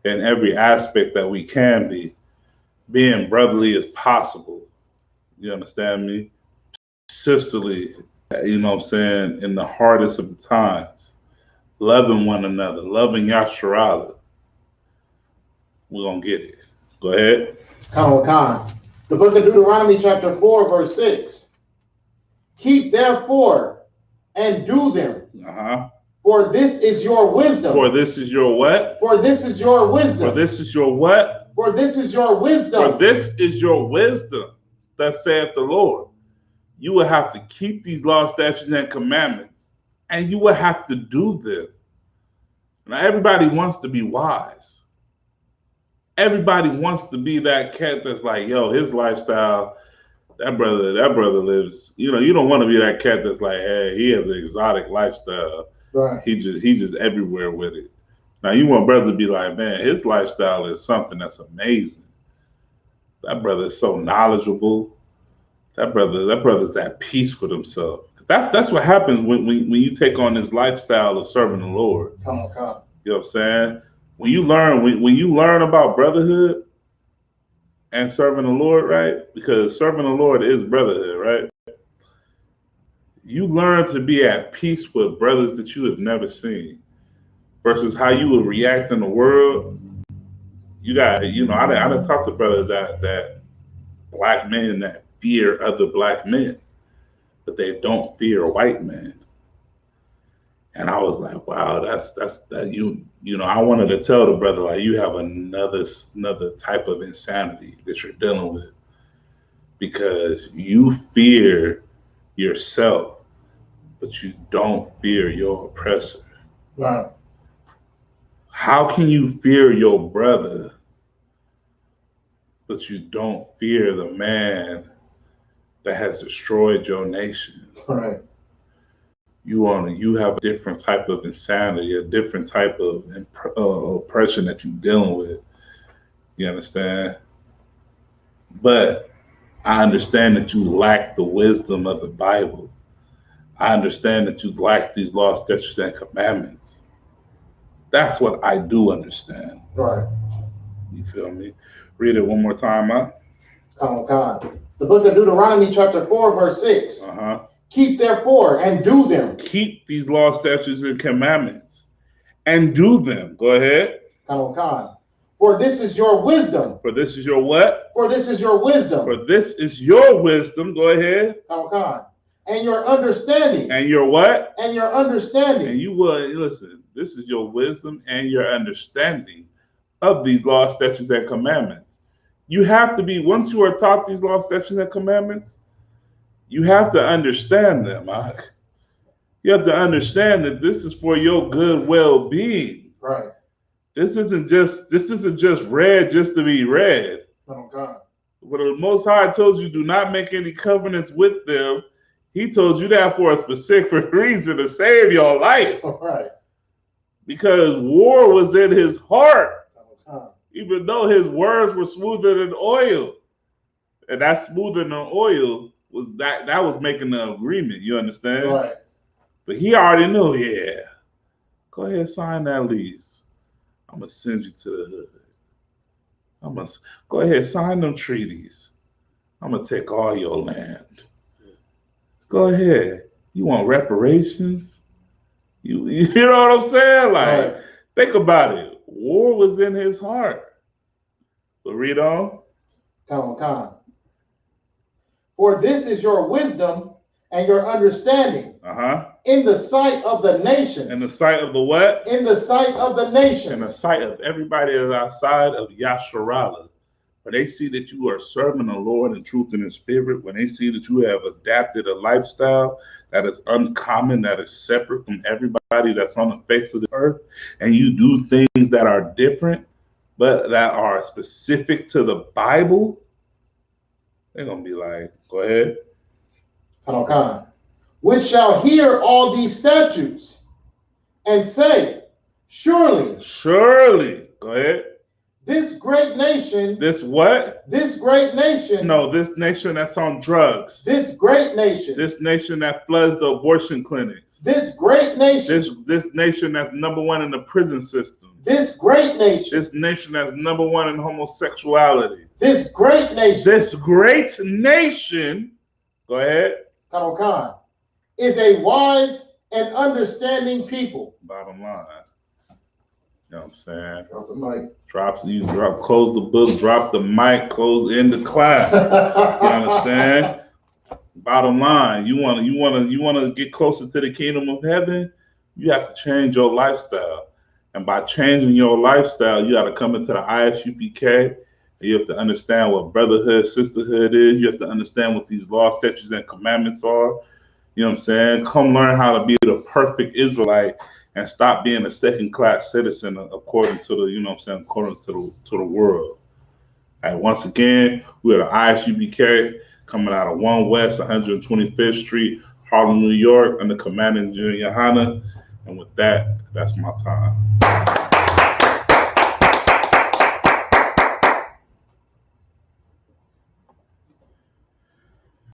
in every aspect that we can be, being brotherly as possible. You understand me? Sisterly, you know what I'm saying, in the hardest of the times, loving one another, loving Yasharala. We're going to get it. Go ahead. Khan. The book of Deuteronomy chapter 4, verse 6. Keep therefore and do them. For this is your wisdom. For this is your what? For this is your wisdom. For this is your what? For this is your wisdom. For this is your wisdom, thus saith the Lord. You will have to keep these laws, statutes, and commandments, and you will have to do them. Now, everybody wants to be wise. Everybody wants to be that cat that's like, yo, his lifestyle, that brother lives, you don't want to be that cat that's like, hey, he has an exotic lifestyle. Right. He just everywhere with it. Now you want brother to be like, man, his lifestyle is something that's amazing. That brother is so knowledgeable. That brother's at peace with himself. That's what happens when you take on this lifestyle of serving the Lord. Come on. You know what I'm saying? When you learn about brotherhood and serving the Lord, right? Because serving the Lord is brotherhood, right? You learn to be at peace with brothers that you have never seen versus how you would react in the world. I done talked to brothers that black men that fear other black men, but they don't fear white men. And I was like, wow, that's I wanted to tell the brother, like, you have another type of insanity that you're dealing with because you fear yourself, but you don't fear your oppressor. Right. How can you fear your brother, but you don't fear the man that has destroyed your nation? Right. You have a different type of insanity, a different type of oppression that you're dealing with. You understand? But I understand that you lack the wisdom of the Bible. I understand that you lack these laws, statutes, and commandments. That's what I do understand. Right. You feel me? Read it one more time, huh? Come on. The book of Deuteronomy chapter 4, verse 6. Keep therefore and do them. Keep these laws, statutes, and commandments and do them. Go ahead. Come on. For this is your wisdom. For this is your what? For this is your wisdom. For this is your wisdom. Go ahead. Come on. And your understanding. And your what? And your understanding. And you will listen. This is your wisdom and your understanding of these laws, statutes, and commandments. You have to be, once you are taught these laws, statutes, and commandments, you have to understand them. You have to understand that this is for your good well-being. Right. This isn't just read just to be read. Oh God. But the Most High told you, do not make any covenants with them. He told you that for a specific reason, to save your life. Right. Because war was in his heart. Even though his words were smoother than oil. And that smoother than oil was that was making the agreement, you understand? Right. But he already knew, yeah. Go ahead, sign that lease. I'm gonna send you to the hood. Go ahead, sign them treaties. I'm gonna take all your land. Go ahead. You want reparations? You know what I'm saying? Like, right. Think about it. War was in his heart. But read on. Come on. For this is your wisdom and your understanding. In the sight of the nations. In the sight of the what? In the sight of the nations. In the sight of everybody that's outside of Yasharala. When they see that you are serving the Lord in truth and in spirit, when they see that you have adapted a lifestyle that is uncommon, that is separate from everybody that's on the face of the earth, and you do things that are different, but that are specific to the Bible, they're going to be like, go ahead. Which shall hear all these statutes and say, surely, go ahead. This great nation. This what? This great nation. No, this nation that's on drugs. This great nation. This nation that floods the abortion clinic. This great nation. This nation that's #1 in the prison system. This great nation. This nation that's #1 in homosexuality. This great nation. This great nation. Go ahead. Come on, Khan. Is a wise and understanding people. Bottom line. You know what I'm saying? Drop the mic. Close the book, drop the mic, end the class. You understand? Bottom line, you want to get closer to the kingdom of heaven, you have to change your lifestyle. And by changing your lifestyle, you got to come into the ISUPK. And you have to understand what brotherhood, sisterhood is. You have to understand what these laws, statutes, and commandments are. You know what I'm saying? Come learn how to be the perfect Israelite and stop being a second-class citizen according to the, you know what I'm saying, according to the world. And once again, we're at ISUPK coming out of 1 West 125th Street, Harlem, New York, under Commanding Junior Hanna. And with that, that's my time.